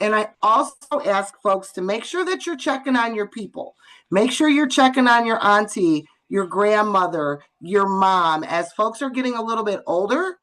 And I also ask folks to make sure that you're checking on your people. Make sure you're checking on your auntie, your grandmother, your mom. As folks are getting a little bit older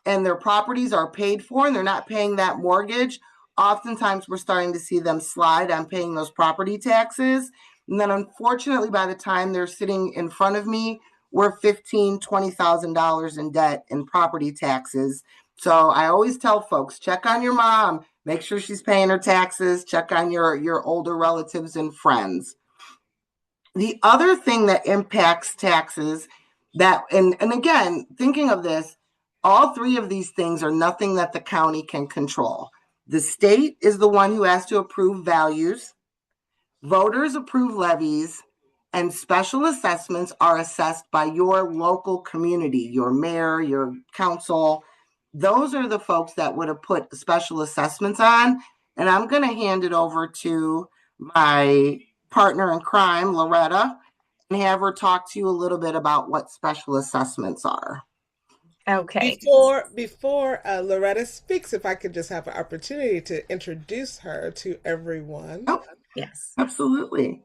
and their properties are paid for and they're not paying that mortgage, oftentimes we're starting to see them slide on paying those property taxes. And then unfortunately, by the time they're sitting in front of me, we're $15,000, $20,000 in debt in property taxes. So I always tell folks, check on your mom, make sure she's paying her taxes, check on your older relatives and friends. The other thing that impacts taxes that, and again, thinking of this, all three of these things are nothing that the county can control. The state is the one who has to approve values, voters approve levies, and special assessments are assessed by your local community, your mayor, your council. Those are the folks that would have put special assessments on. And I'm going to hand it over to my partner in crime, Loretta, and have her talk to you a little bit about what special assessments are. Okay. Before Loretta speaks, if I could just have an opportunity to introduce her to everyone. Oh, Yes. absolutely.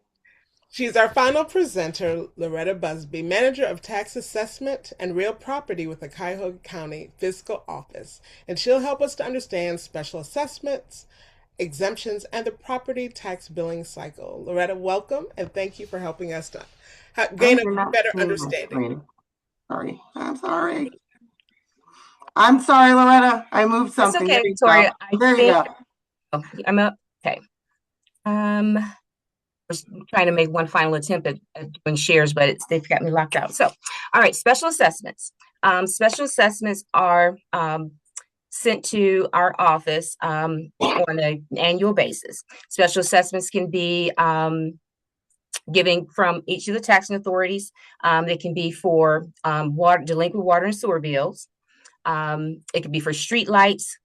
She's our final presenter, Loretta Busby, Manager of Tax Assessment and Real Property with the Cuyahoga County Fiscal Office. And she'll help us to understand special assessments, exemptions, and the property tax billing cycle. Loretta, welcome, and thank you for helping us to gain a better understanding. Sorry. I'm sorry, Loretta. I moved something. It's okay, Victoria. There you go. I'm up. Okay. I was trying to make one final attempt at doing shares, but they've got me locked out. So, all right, special assessments. Special assessments are sent to our office on an annual basis. Special assessments can be giving from each of the taxing authorities. They can be for delinquent water and sewer bills. It could be for street lights,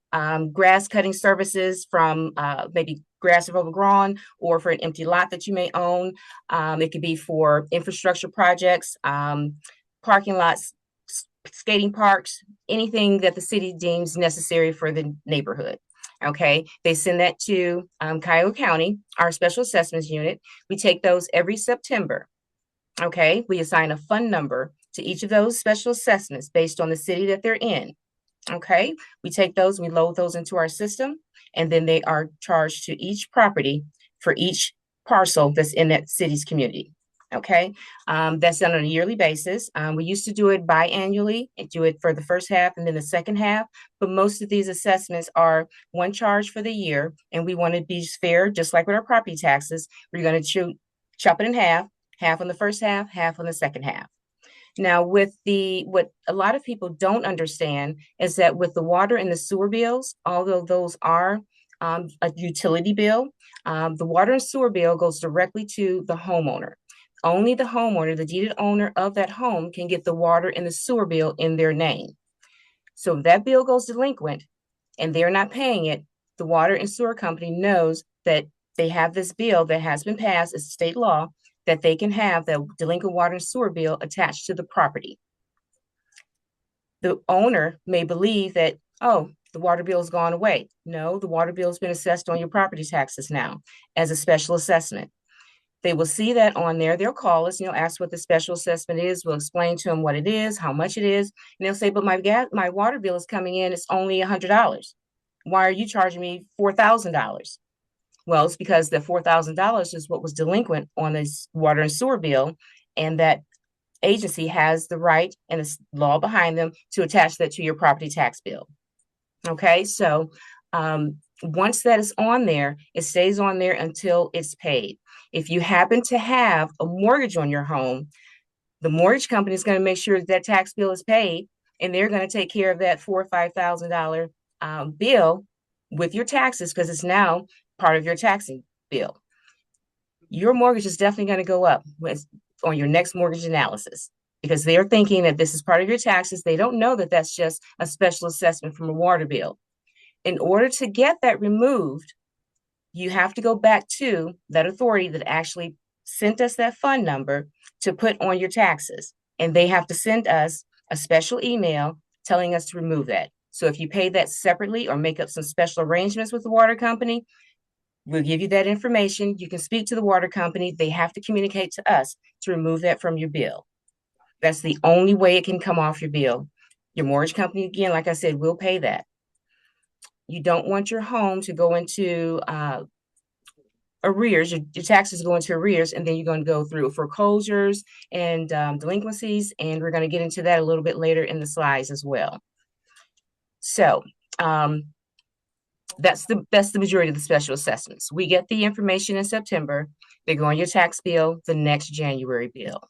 grass cutting services from maybe grass overgrown or for an empty lot that you may own. It could be for infrastructure projects, parking lots, skating parks, anything that the city deems necessary for the neighborhood. Okay, they send that to Cuyahoga County, our special assessments unit. We take those every September. Okay, we assign a fund number to each of those special assessments based on the city that they're in. Okay, we take those, we load those into our system, and then they are charged to each property for each parcel that's in that city's community. Okay, that's done on a yearly basis. We used to do it biannually and do it for the first half and then the second half, but most of these assessments are one charge for the year, and we want to be fair, just like with our property taxes. We're going to chop it in half on the first half on the second half. Now, what a lot of people don't understand is that with the water and the sewer bills, although those are a utility bill, the water and sewer bill goes directly to the homeowner. Only the homeowner, the deeded owner of that home, can get the water and the sewer bill in their name. So if that bill goes delinquent and they're not paying it, the water and sewer company knows that they have this bill that has been passed as state law, that they can have the delinquent water and sewer bill attached to the property. The owner may believe that, oh, the water bill has gone away. No, the water bill has been assessed on your property taxes now as a special assessment. They will see that on there. They'll call us, ask what the special assessment is. We'll explain to them what it is, how much it is. And they'll say, but my water bill is coming in, it's only $100. Why are you charging me $4,000? Well, it's because the $4,000 is what was delinquent on this water and sewer bill, and that agency has the right and the law behind them to attach that to your property tax bill. Okay, so once that is on there, it stays on there until it's paid. If you happen to have a mortgage on your home, the mortgage company is going to make sure that tax bill is paid, and they're going to take care of that $4,000 or $5,000 bill with your taxes, because it's now part of your taxing bill. Your mortgage is definitely going to go up on your next mortgage analysis. because they're thinking that this is part of your taxes. They don't know that that's just a special assessment from a water bill. In order to get that removed, you have to go back to that authority that actually sent us that fund number to put on your taxes. And they have to send us a special email telling us to remove that. So if you pay that separately or make up some special arrangements with the water company, we'll give you that information. You can speak to the water company. They have to communicate to us to remove that from your bill. That's the only way it can come off your bill. Your mortgage company, again, like I said, will pay that. You don't want your home to go into arrears, your taxes go into arrears, and then you're going to go through foreclosures and delinquencies. And we're going to get into that a little bit later in the slides as well. So that's the majority of the special assessments. We get the information in September. They go on your tax bill the next January bill.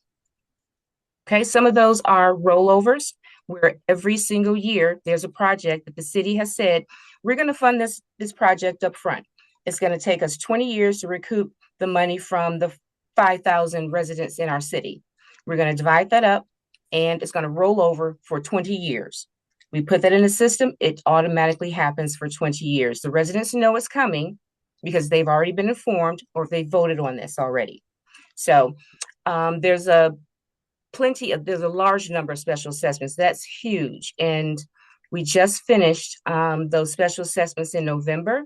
Okay, some of those are rollovers, where every single year there's a project that the city has said, we're going to fund this project up front. It's going to take us 20 years to recoup the money from the 5,000 residents in our city. We're going to divide that up, and it's going to roll over for 20 years. We put that in the system, it automatically happens for 20 years. The residents know it's coming because they've already been informed or they voted on this already. So there's a large number of special assessments. That's huge. And we just finished those special assessments in November.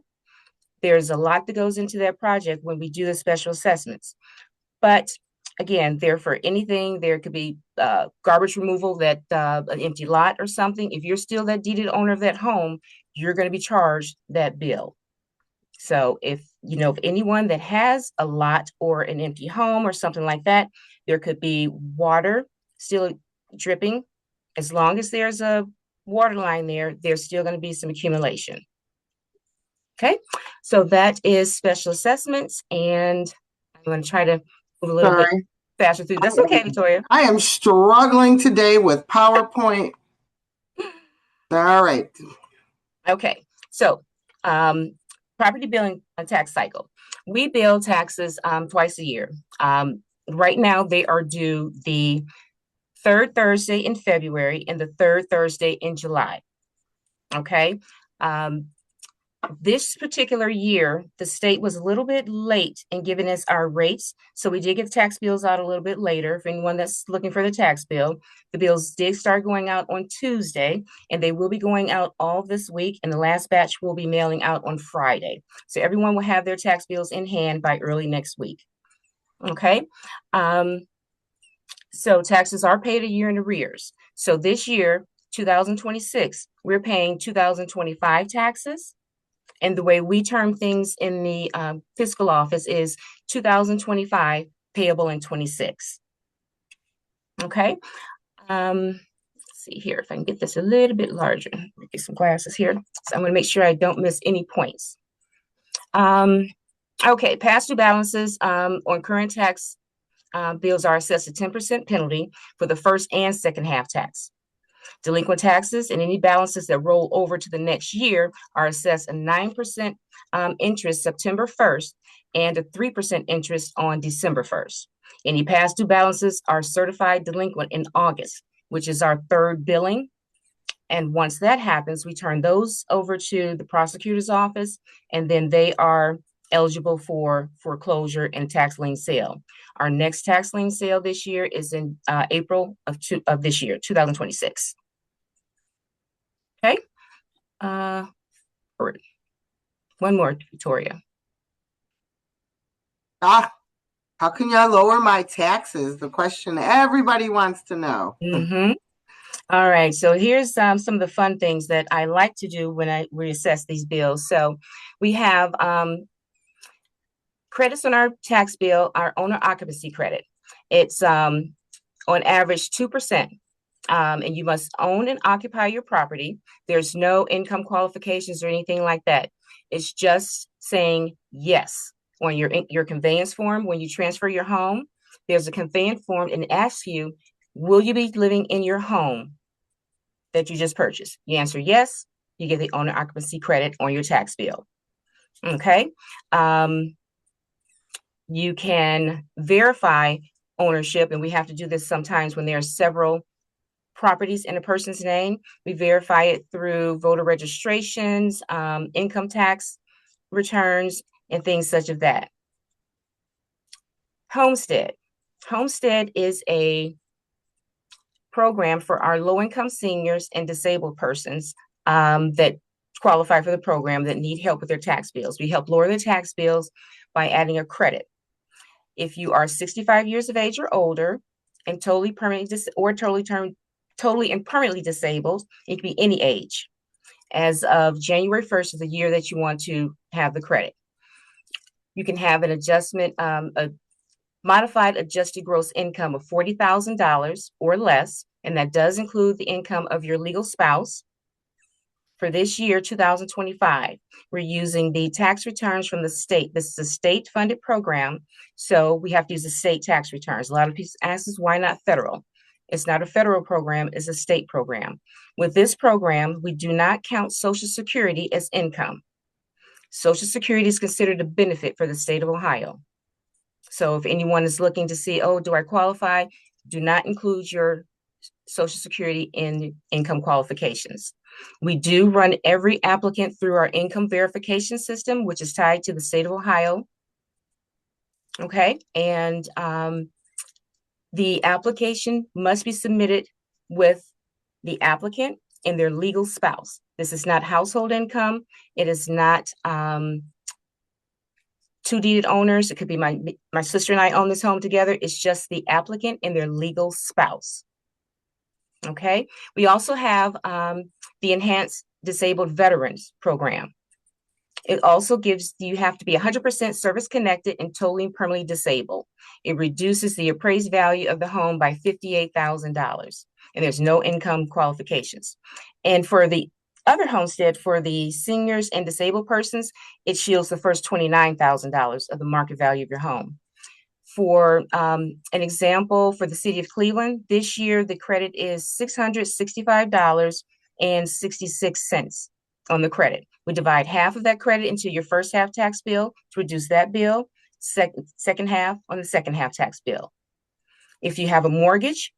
There's a lot that goes into that project when we do the special assessments. But again, they're for anything. There could be garbage removal, that an empty lot or something. If you're still that deeded owner of that home, you're going to be charged that bill. So if you know of anyone that has a lot or an empty home or something like that, there could be water still dripping. As long as there's a water line there, there's still going to be some accumulation. Okay, so that is special assessments, and I'm going to try to move a little bit faster through. That's okay, Victoria. I am struggling today with PowerPoint. All right. Okay, so property billing tax cycle. We bill taxes twice a year. Right now, they are due the third Thursday in February and the third Thursday in July. Okay. This particular year, the state was a little bit late in giving us our rates. So we did get the tax bills out a little bit later. For anyone that's looking for the tax bill, the bills did start going out on Tuesday, and they will be going out all this week. And the last batch will be mailing out on Friday. So everyone will have their tax bills in hand by early next week. Okay. So taxes are paid a year in arrears. So this year, 2026, we're paying 2025 taxes. And the way we term things in the fiscal office is 2025 payable in 26. Okay. Let's see here if I can get this a little bit larger. Get some glasses here. So I'm going to make sure I don't miss any points. Okay, past due balances on current tax bills are assessed a 10% penalty for the first and second half tax. Delinquent taxes and any balances that roll over to the next year are assessed a 9% interest September 1st and a 3% interest on December 1st. Any past due balances are certified delinquent in August, which is our third billing. And once that happens, we turn those over to the prosecutor's office, and then they are eligible for foreclosure and tax lien sale. Our next tax lien sale this year is in April of this year, 2026. Okay. One more, Victoria. How can y'all lower my taxes? The question everybody wants to know. All right, so here's some of the fun things that I like to do when we assess these bills. So we have credits on our tax bill, our owner occupancy credit. It's on average 2%. And you must own and occupy your property. There's no income qualifications or anything like that. It's just saying yes on your conveyance form. When you transfer your home, there's a conveyance form and it asks you, will you be living in your home that you just purchased? You answer yes, you get the owner occupancy credit on your tax bill. Okay. You can verify ownership, and we have to do this sometimes when there are several properties in a person's name. We verify it through voter registrations, income tax returns, and things such as that. Homestead. Homestead is a program for our low-income seniors and disabled persons that qualify for the program that need help with their tax bills. We help lower their tax bills by adding a credit. If you are 65 years of age or older and totally and permanently disabled, it can be any age, as of January 1st of the year that you want to have the credit. You can have an adjustment, a modified adjusted gross income of $40,000 or less, and that does include the income of your legal spouse. For this year, 2025, we're using the tax returns from the state. This is a state-funded program, so we have to use the state tax returns. A lot of people ask us, why not federal? It's not a federal program, it's a state program. With this program, we do not count Social Security as income. Social Security is considered a benefit for the state of Ohio. So if anyone is looking to see, oh, do I qualify? Do not include your Social Security in income qualifications. We do run every applicant through our income verification system, which is tied to the state of Ohio. Okay, and the application must be submitted with the applicant and their legal spouse. This is not household income. It is not two deeded owners. It could be my sister and I own this home together. It's just the applicant and their legal spouse. Okay, we also have the Enhanced Disabled Veterans Program. It also gives, you have to be 100% service connected and totally and permanently disabled. It reduces the appraised value of the home by $58,000, and there's no income qualifications. And for the other homestead, for the seniors and disabled persons, it shields the first $29,000 of the market value of your home. For an example, for the city of Cleveland, this year the credit is $665.66 on the credit. We divide half of that credit into your first half tax bill to reduce that bill, second half on the second half tax bill. If you have a mortgage,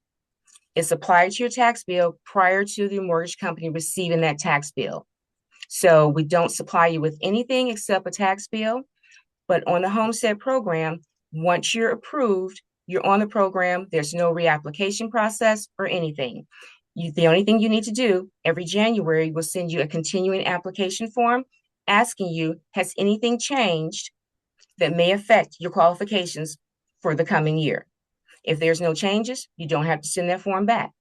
it's applied to your tax bill prior to the mortgage company receiving that tax bill. So we don't supply you with anything except a tax bill, but on the homestead program, once you're approved, you're on the program. There's no reapplication process or anything. The only thing you need to do every January, we'll send you a continuing application form asking you, has anything changed that may affect your qualifications for the coming year? If there's no changes, you don't have to send that form back.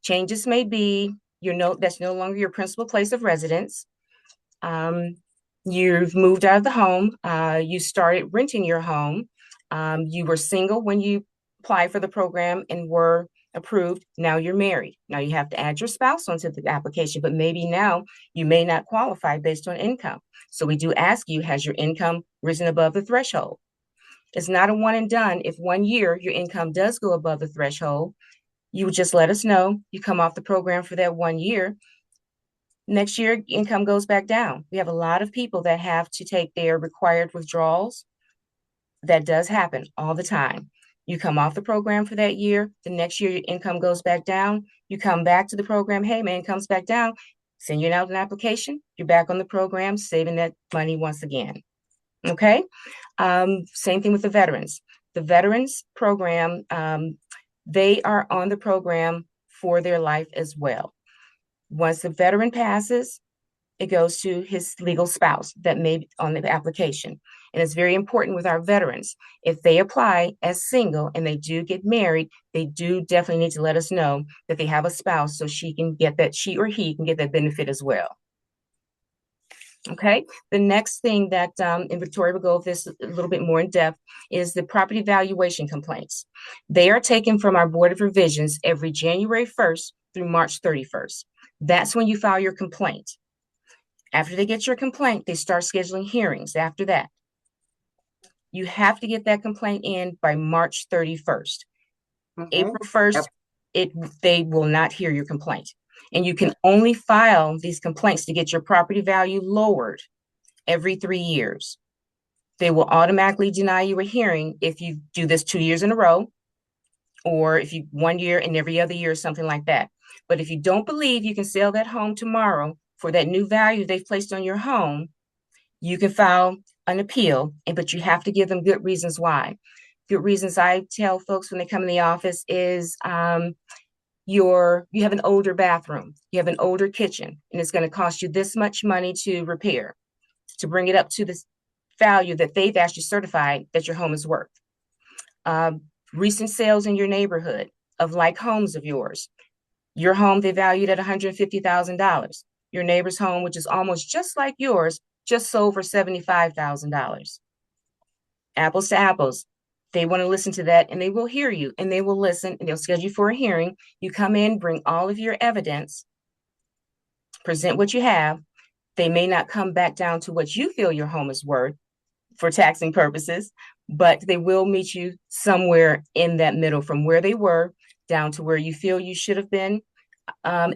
Changes may be that's no longer your principal place of residence. You've moved out of the home. You started renting your home. You were single when you applied for the program and were approved. Now you're married. Now you have to add your spouse onto the application, but maybe now you may not qualify based on income. So we do ask you, has your income risen above the threshold? It's not a one and done. If 1 year your income does go above the threshold, you would just let us know. You come off the program for that 1 year. Next year, income goes back down. We have a lot of people that have to take their required withdrawals. That does happen all the time. You come off the program for that year, the next year your income goes back down. You come back to the program, hey, my income's back down. Send you out an application. You're back on the program, saving that money once again. Okay. Same thing with the veterans. The veterans program, they are on the program for their life as well. Once the veteran passes, it goes to his legal spouse that may be on the application. And it's very important with our veterans. If they apply as single and they do get married, they do definitely need to let us know that they have a spouse so she or he can get that benefit as well. Okay, the next thing that, and Victoria will go over this a little bit more in depth, is the property valuation complaints. They are taken from our Board of Revisions every January 1st through March 31st. That's when you file your complaint. After they get your complaint, they start scheduling hearings after that. You have to get that complaint in by March 31st. April 1st, they will not hear your complaint. And you can only file these complaints to get your property value lowered every 3 years. They will automatically deny you a hearing if you do this 2 years in a row, or if you 1 year and every other year, something like that. But if you don't believe you can sell that home tomorrow for that new value they've placed on your home, you can file an appeal, but you have to give them good reasons why. Good reasons I tell folks when they come in the office is you have an older bathroom, you have an older kitchen, and it's going to cost you this much money to repair, to bring it up to this value that they've actually certified that your home is worth. Recent sales in your neighborhood of like homes of yours. Your home, they valued at $150,000. Your neighbor's home, which is almost just like yours, just sold for $75,000. Apples to apples. They want to listen to that, and they will hear you, and they will listen, and they'll schedule you for a hearing. You come in, bring all of your evidence, present what you have. They may not come back down to what you feel your home is worth for taxing purposes, but they will meet you somewhere in that middle from where they were down to where you feel you should have been,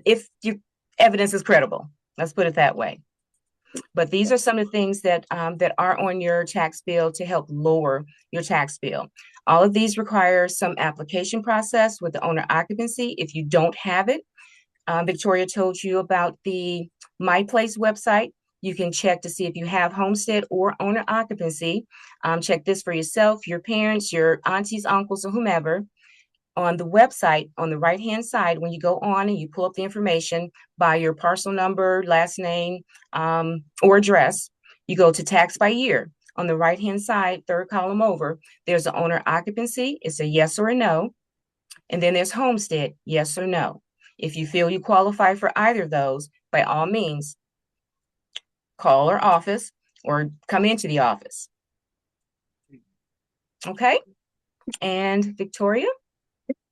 if your evidence is credible. Let's put it that way. But these are some of the things that are on your tax bill to help lower your tax bill. All of these require some application process with the owner occupancy. If you don't have it, Victoria told you about the My Place website. You can check to see if you have homestead or owner occupancy. Check this for yourself, your parents, your aunties, uncles, or whomever. On the website, on the right-hand side, when you go on and you pull up the information by your parcel number, last name, or address, you go to tax by year. On the right-hand side, third column over, there's an owner occupancy. It's a yes or a no. And then there's homestead, yes or no. If you feel you qualify for either of those, by all means, call our office or come into the office. Okay? And Victoria?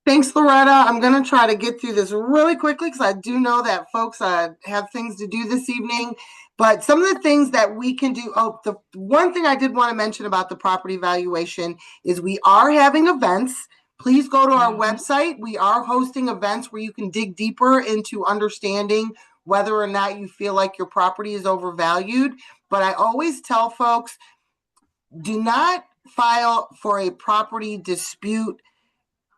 Thanks, Loretta. I'm going to try to get through this really quickly because I do know that folks have things to do this evening. But some of the things that we can do, the one thing I did want to mention about the property valuation is we are having events. Please go to our website. We are hosting events where you can dig deeper into understanding whether or not you feel like your property is overvalued. But I always tell folks, do not file for a property dispute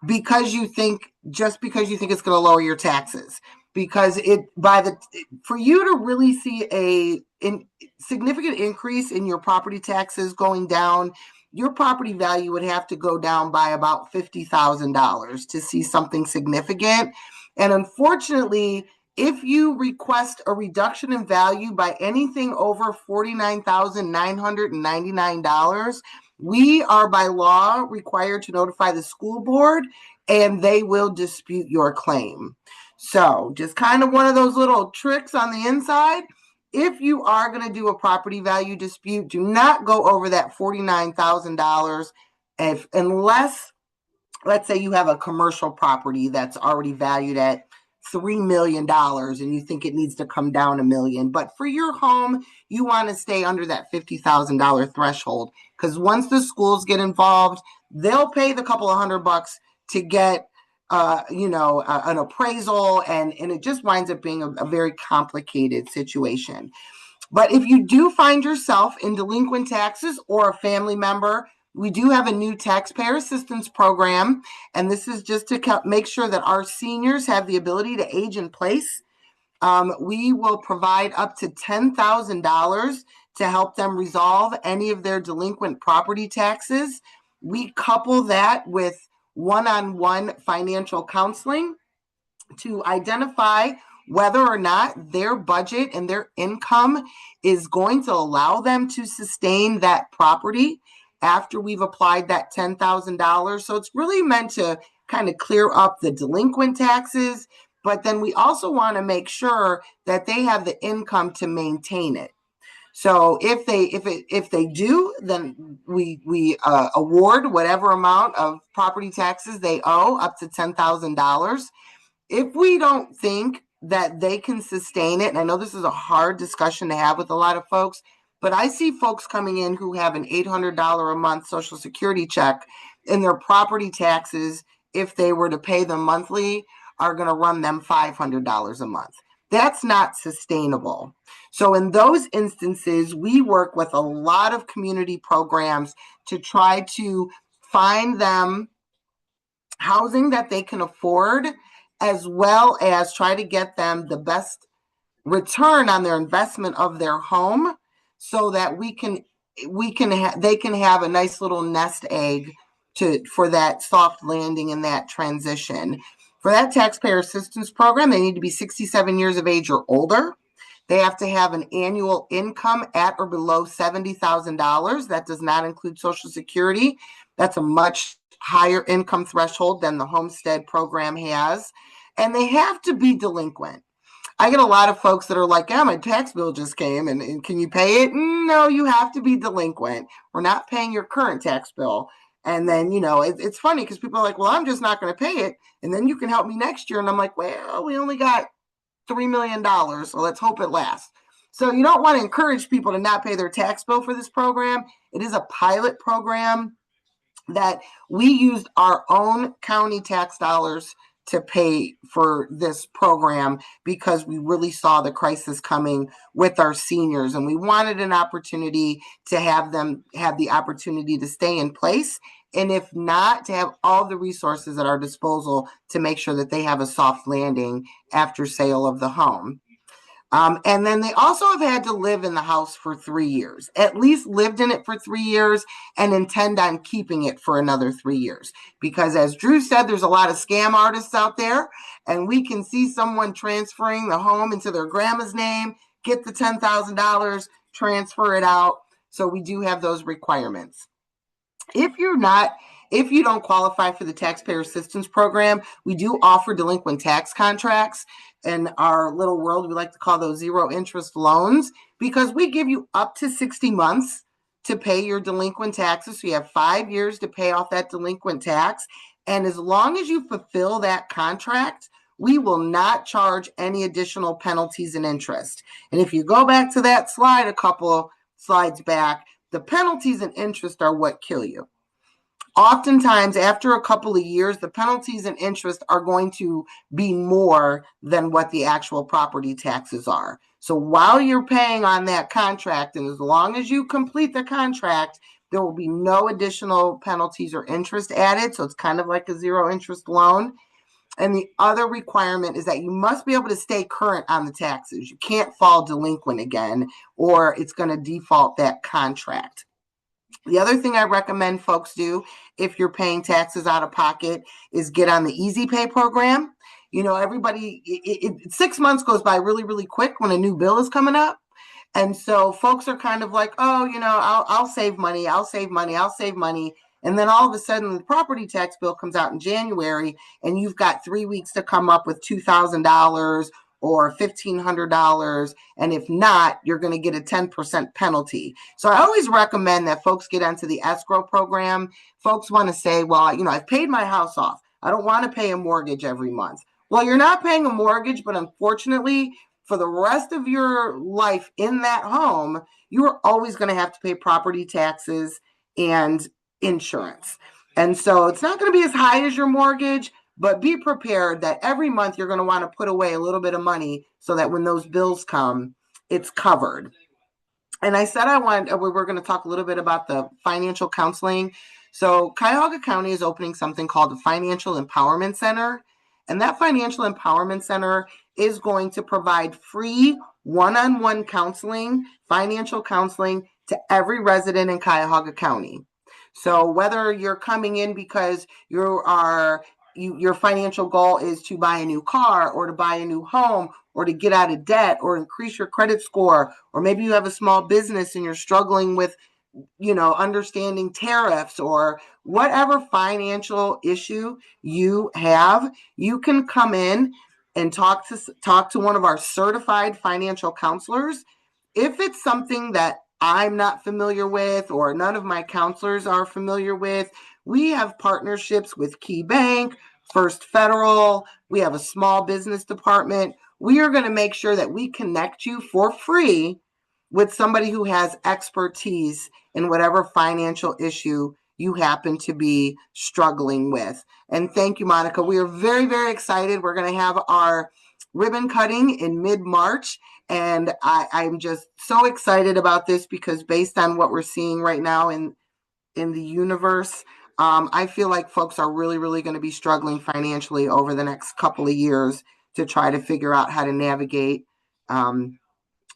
because you think it's going to lower your taxes, because for you to really see a significant increase in your property taxes going down, your property value would have to go down by about $50,000 to see something significant. And unfortunately, if you request a reduction in value by anything over $49,999, we are by law required to notify the school board, and they will dispute your claim. So just kind of one of those little tricks on the inside. If you are going to do a property value dispute, do not go over that $49,000 unless, let's say you have a commercial property that's already valued at $3 million and you think it needs to come down $1 million. But for your home, you want to stay under that $50,000 threshold, because once the schools get involved, they'll pay the couple of $100 to get an appraisal, and it just winds up being a very complicated situation. But if you do find yourself in delinquent taxes or a family member, we do have a new taxpayer assistance program, and this is just to make sure that our seniors have the ability to age in place. We will provide up to $10,000 to help them resolve any of their delinquent property taxes. We couple that with one-on-one financial counseling to identify whether or not their budget and their income is going to allow them to sustain that property after we've applied that $10,000. So it's really meant to kind of clear up the delinquent taxes, but then we also want to make sure that they have the income to maintain it. So if they do, then we award whatever amount of property taxes they owe, up to $10,000. If we don't think that they can sustain it, and I know this is a hard discussion to have with a lot of folks, but I see folks coming in who have an $800 a month Social Security check, and their property taxes, if they were to pay them monthly, are going to run them $500 a month. That's not sustainable. So in those instances, we work with a lot of community programs to try to find them housing that they can afford, as well as try to get them the best return on their investment of their home, so that they can have a nice little nest egg for that soft landing and that transition. For that taxpayer assistance program, they need to be 67 years of age or older. They have to have an annual income at or below $70,000. That does not include Social Security. That's a much higher income threshold than the homestead program has. And they have to be delinquent. I get a lot of folks that are like, yeah, my tax bill just came and can you pay it? No, you have to be delinquent. We're not paying your current tax bill. And then, it's funny because people are like, well, I'm just not going to pay it. And then you can help me next year. And I'm like, well, we only got $3 million. So let's hope it lasts. So you don't want to encourage people to not pay their tax bill for this program. It is a pilot program that we used our own county tax dollars to pay for this program because we really saw the crisis coming with our seniors, and we wanted an opportunity to have them have the opportunity to stay in place, and if not, to have all the resources at our disposal to make sure that they have a soft landing after sale of the home. And then they also have had to live in the house for 3 years, at least lived in it for 3 years, and intend on keeping it for another 3 years. Because as Drew said, there's a lot of scam artists out there, and we can see someone transferring the home into their grandma's name, get the $10,000, transfer it out. So we do have those requirements. If you don't qualify for the taxpayer assistance program, we do offer delinquent tax contracts. In our little world, we like to call those zero interest loans, because we give you up to 60 months to pay your delinquent taxes. So you have 5 years to pay off that delinquent tax. And as long as you fulfill that contract, we will not charge any additional penalties and interest. And if you go back to that slide a couple of slides back, the penalties and interest are what kill you. Oftentimes, after a couple of years, the penalties and interest are going to be more than what the actual property taxes are. So while you're paying on that contract, and as long as you complete the contract, there will be no additional penalties or interest added. So it's kind of like a zero interest loan. And the other requirement is that you must be able to stay current on the taxes. You can't fall delinquent again, or it's going to default that contract. The other thing I recommend folks do if you're paying taxes out of pocket is get on the Easy Pay program. Everybody, 6 months goes by really, really quick when a new bill is coming up. And so folks are kind of like, oh, I'll save money. And then all of a sudden the property tax bill comes out in January, and you've got 3 weeks to come up with $2,000 or $1,500. And if not, you're going to get a 10% penalty. So I always recommend that folks get onto the escrow program. Folks want to say, well, I've paid my house off. I don't want to pay a mortgage every month. Well, you're not paying a mortgage, but unfortunately, for the rest of your life in that home, you are always going to have to pay property taxes and insurance. And so it's not going to be as high as your mortgage, but be prepared that every month you're going to want to put away a little bit of money so that when those bills come, it's covered. And I said we're going to talk a little bit about the financial counseling. So Cuyahoga County is opening something called the Financial Empowerment Center. And that Financial Empowerment Center is going to provide free one-on-one counseling, financial counseling to every resident in Cuyahoga County. So whether you're coming in because your financial goal is to buy a new car or to buy a new home or to get out of debt or increase your credit score, or maybe you have a small business and you're struggling with, understanding tariffs or whatever financial issue you have, you can come in and talk to one of our certified financial counselors. If it's something that I'm not familiar with or none of my counselors are familiar with, we have partnerships with Key Bank, First Federal. We have a small business department. We are going to make sure that we connect you for free with somebody who has expertise in whatever financial issue you happen to be struggling with. And thank you, Monica. We are very, very excited. We're going to have our ribbon cutting in mid-March. And I'm just so excited about this because based on what we're seeing right now in the universe, I feel like folks are really, really going to be struggling financially over the next couple of years to try to figure out how to navigate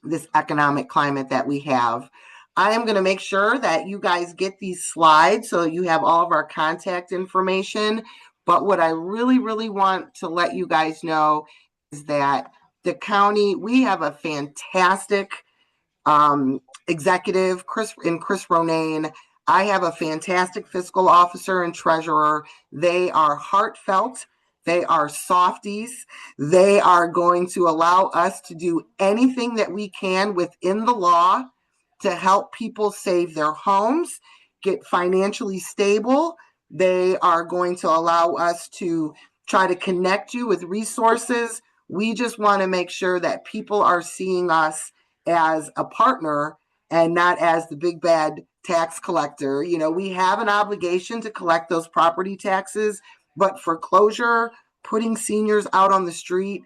this economic climate that we have. I am going to make sure that you guys get these slides so you have all of our contact information. But what I really, really want to let you guys know is that the county, we have a fantastic executive, Chris Ronayne. I have a fantastic fiscal officer and treasurer. They are heartfelt. They are softies. They are going to allow us to do anything that we can within the law to help people save their homes, get financially stable. They are going to allow us to try to connect you with resources. We just want to make sure that people are seeing us as a partner and not as the big bad tax collector. You know, we have an obligation to collect those property taxes, but foreclosure, putting seniors out on the street,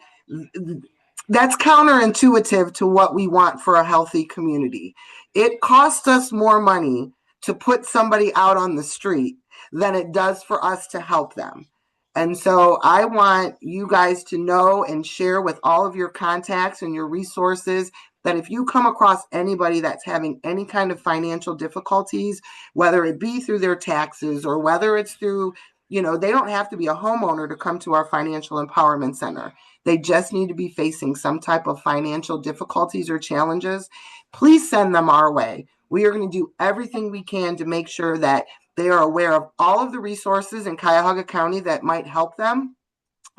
that's counterintuitive to what we want for a healthy community. It costs us more money to put somebody out on the street than it does for us to help them. And so I want you guys to know and share with all of your contacts and your resources that if you come across anybody that's having any kind of financial difficulties, whether it be through their taxes or whether it's through, you know, they don't have to be a homeowner to come to our financial empowerment center. They just need to be facing some type of financial difficulties or challenges. Please send them our way. We are going to do everything we can to make sure that they are aware of all of the resources in Cuyahoga County that might help them,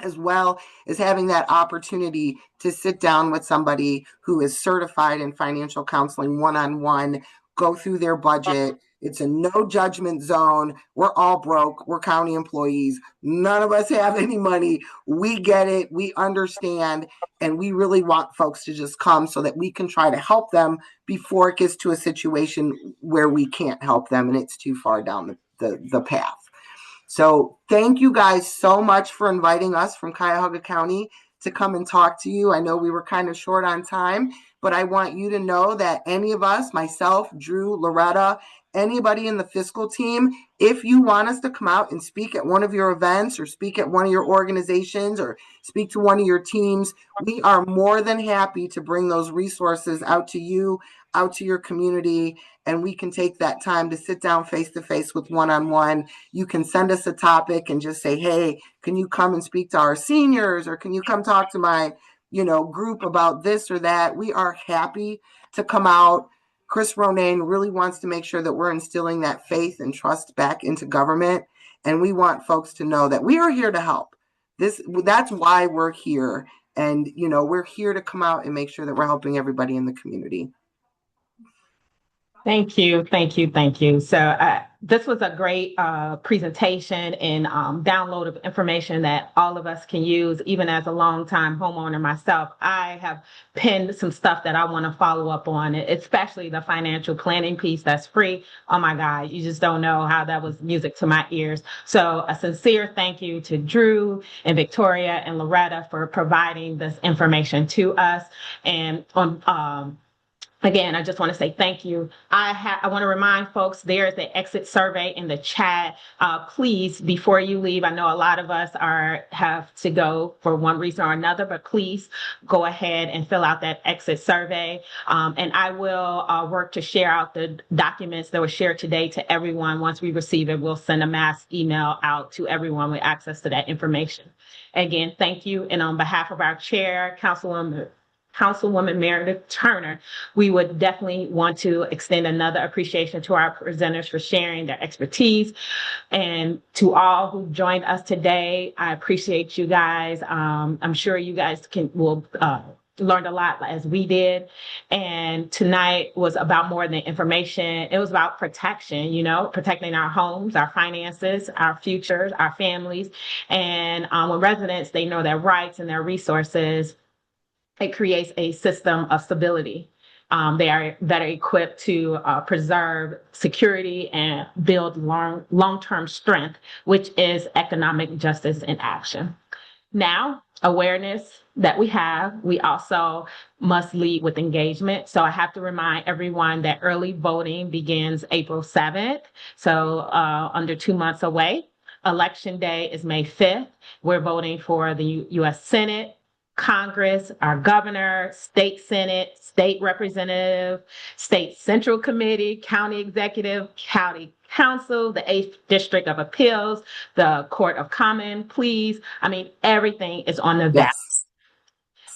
as well as having that opportunity to sit down with somebody who is certified in financial counseling one-on-one, go through their budget. It's a no judgment zone. We're all broke. We're county employees. None of us have any money. We get it. We understand. And we really want folks to just come so that we can try to help them before it gets to a situation where we can't help them and it's too far down the path. So thank you guys so much for inviting us from Cuyahoga County to come and talk to you. I know we were kind of short on time, but I want you to know that any of us, myself, Drew, Loretta, anybody in the fiscal team, if you want us to come out and speak at one of your events or speak at one of your organizations or speak to one of your teams, we are more than happy to bring those resources out to you, out to your community, and we can take that time to sit down face to face with one-on-one. You can send us a topic and just say, hey, can you come and speak to our seniors, or can you come talk to my, group about this or that? We are happy to come out. Chris Ronayne really wants to make sure that we're instilling that faith and trust back into government. And we want folks to know that we are here to help. That's why we're here. And, we're here to come out and make sure that we're helping everybody in the community. Thank you, thank you, thank you. So this was a great presentation and download of information that all of us can use. Even as a longtime homeowner myself, I have pinned some stuff that I want to follow up on, especially the financial planning piece that's free. Oh my God, you just don't know how that was music to my ears. So a sincere thank you to Drew and Victoria and Loretta for providing this information to us. And on again, I just want to say thank you. I want to remind folks there is the exit survey in the chat. Please, before you leave, I know a lot of us have to go for one reason or another, but please go ahead and fill out that exit survey. And I will work to share out the documents that were shared today to everyone. Once we receive it, we'll send a mass email out to everyone with access to that information. Again, thank you. And on behalf of our chair, Councilwoman Meredith Turner, we would definitely want to extend another appreciation to our presenters for sharing their expertise. And to all who joined us today, I appreciate you guys. I'm sure you guys will learned a lot as we did. And tonight was about more than information. It was about protection, protecting our homes, our finances, our futures, our families. And when residents, they know their rights and their resources, it creates a system of stability. They are better equipped to preserve security and build long-term strength, which is economic justice in action. Now, awareness that we also must lead with engagement. So I have to remind everyone that early voting begins April 7th, so under 2 months away. Election day is May 5th. We're voting for the U.S. Senate, Congress, our governor, state Senate, state representative, state central committee, county executive, county council, the 8th District of Appeals, the Court of Common Pleas. I mean, everything is on the ballot. Yes.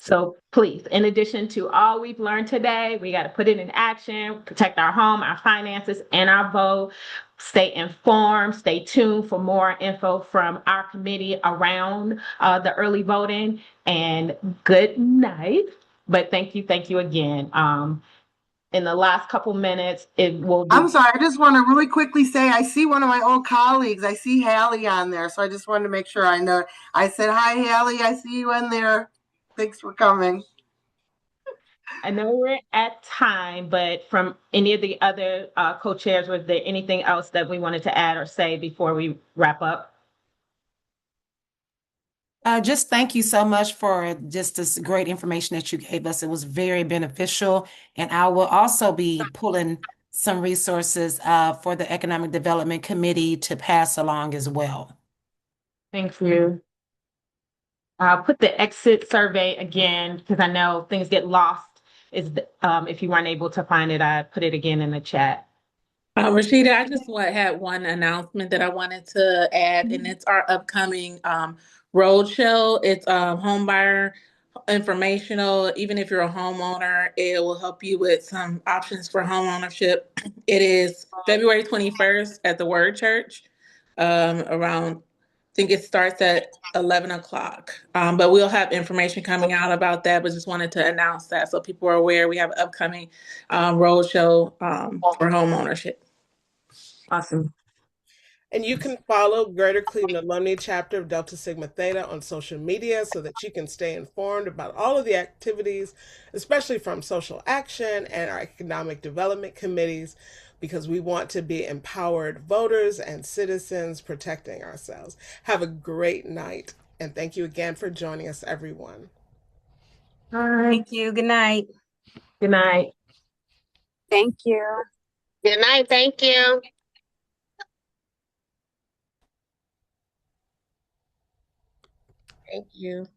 So please, in addition to all we've learned today, we got to put it in action, protect our home, our finances, and our vote. Stay informed, stay tuned for more info from our committee around the early voting. And good night. But thank you again. In the last couple minutes, it will be. I'm sorry, I just want to really quickly say I see one of my old colleagues. I see Hallie on there. So I just wanted to make sure I know. I said, hi, Hallie. I see you in there. Thanks for coming. I know we're at time, but from any of the other co-chairs, was there anything else that we wanted to add or say before we wrap up? Just thank you so much for just this great information that you gave us. It was very beneficial. And I will also be pulling some resources for the Economic Development Committee to pass along as well. Thank you. I'll put the exit survey again because I know things get lost. If you weren't able to find it, I put it again in the chat. Rashida, I just had one announcement that I wanted to add, and it's our upcoming road show. It's home buyer informational. Even if you're a homeowner, it will help you with some options for home ownership. It is February 21st at the Word Church, around, I think it starts at 11 o'clock. But we'll have information coming out about that, but just wanted to announce that so people are aware we have an upcoming road show for home ownership. Awesome. And you can follow Greater Cleveland Alumni Chapter of Delta Sigma Theta on social media so that you can stay informed about all of the activities, especially from social action and our economic development committees, because we want to be empowered voters and citizens protecting ourselves. Have a great night, and thank you again for joining us, everyone. All right. Thank you. Good night. Good night. Thank you. Good night. Thank you. Thank you.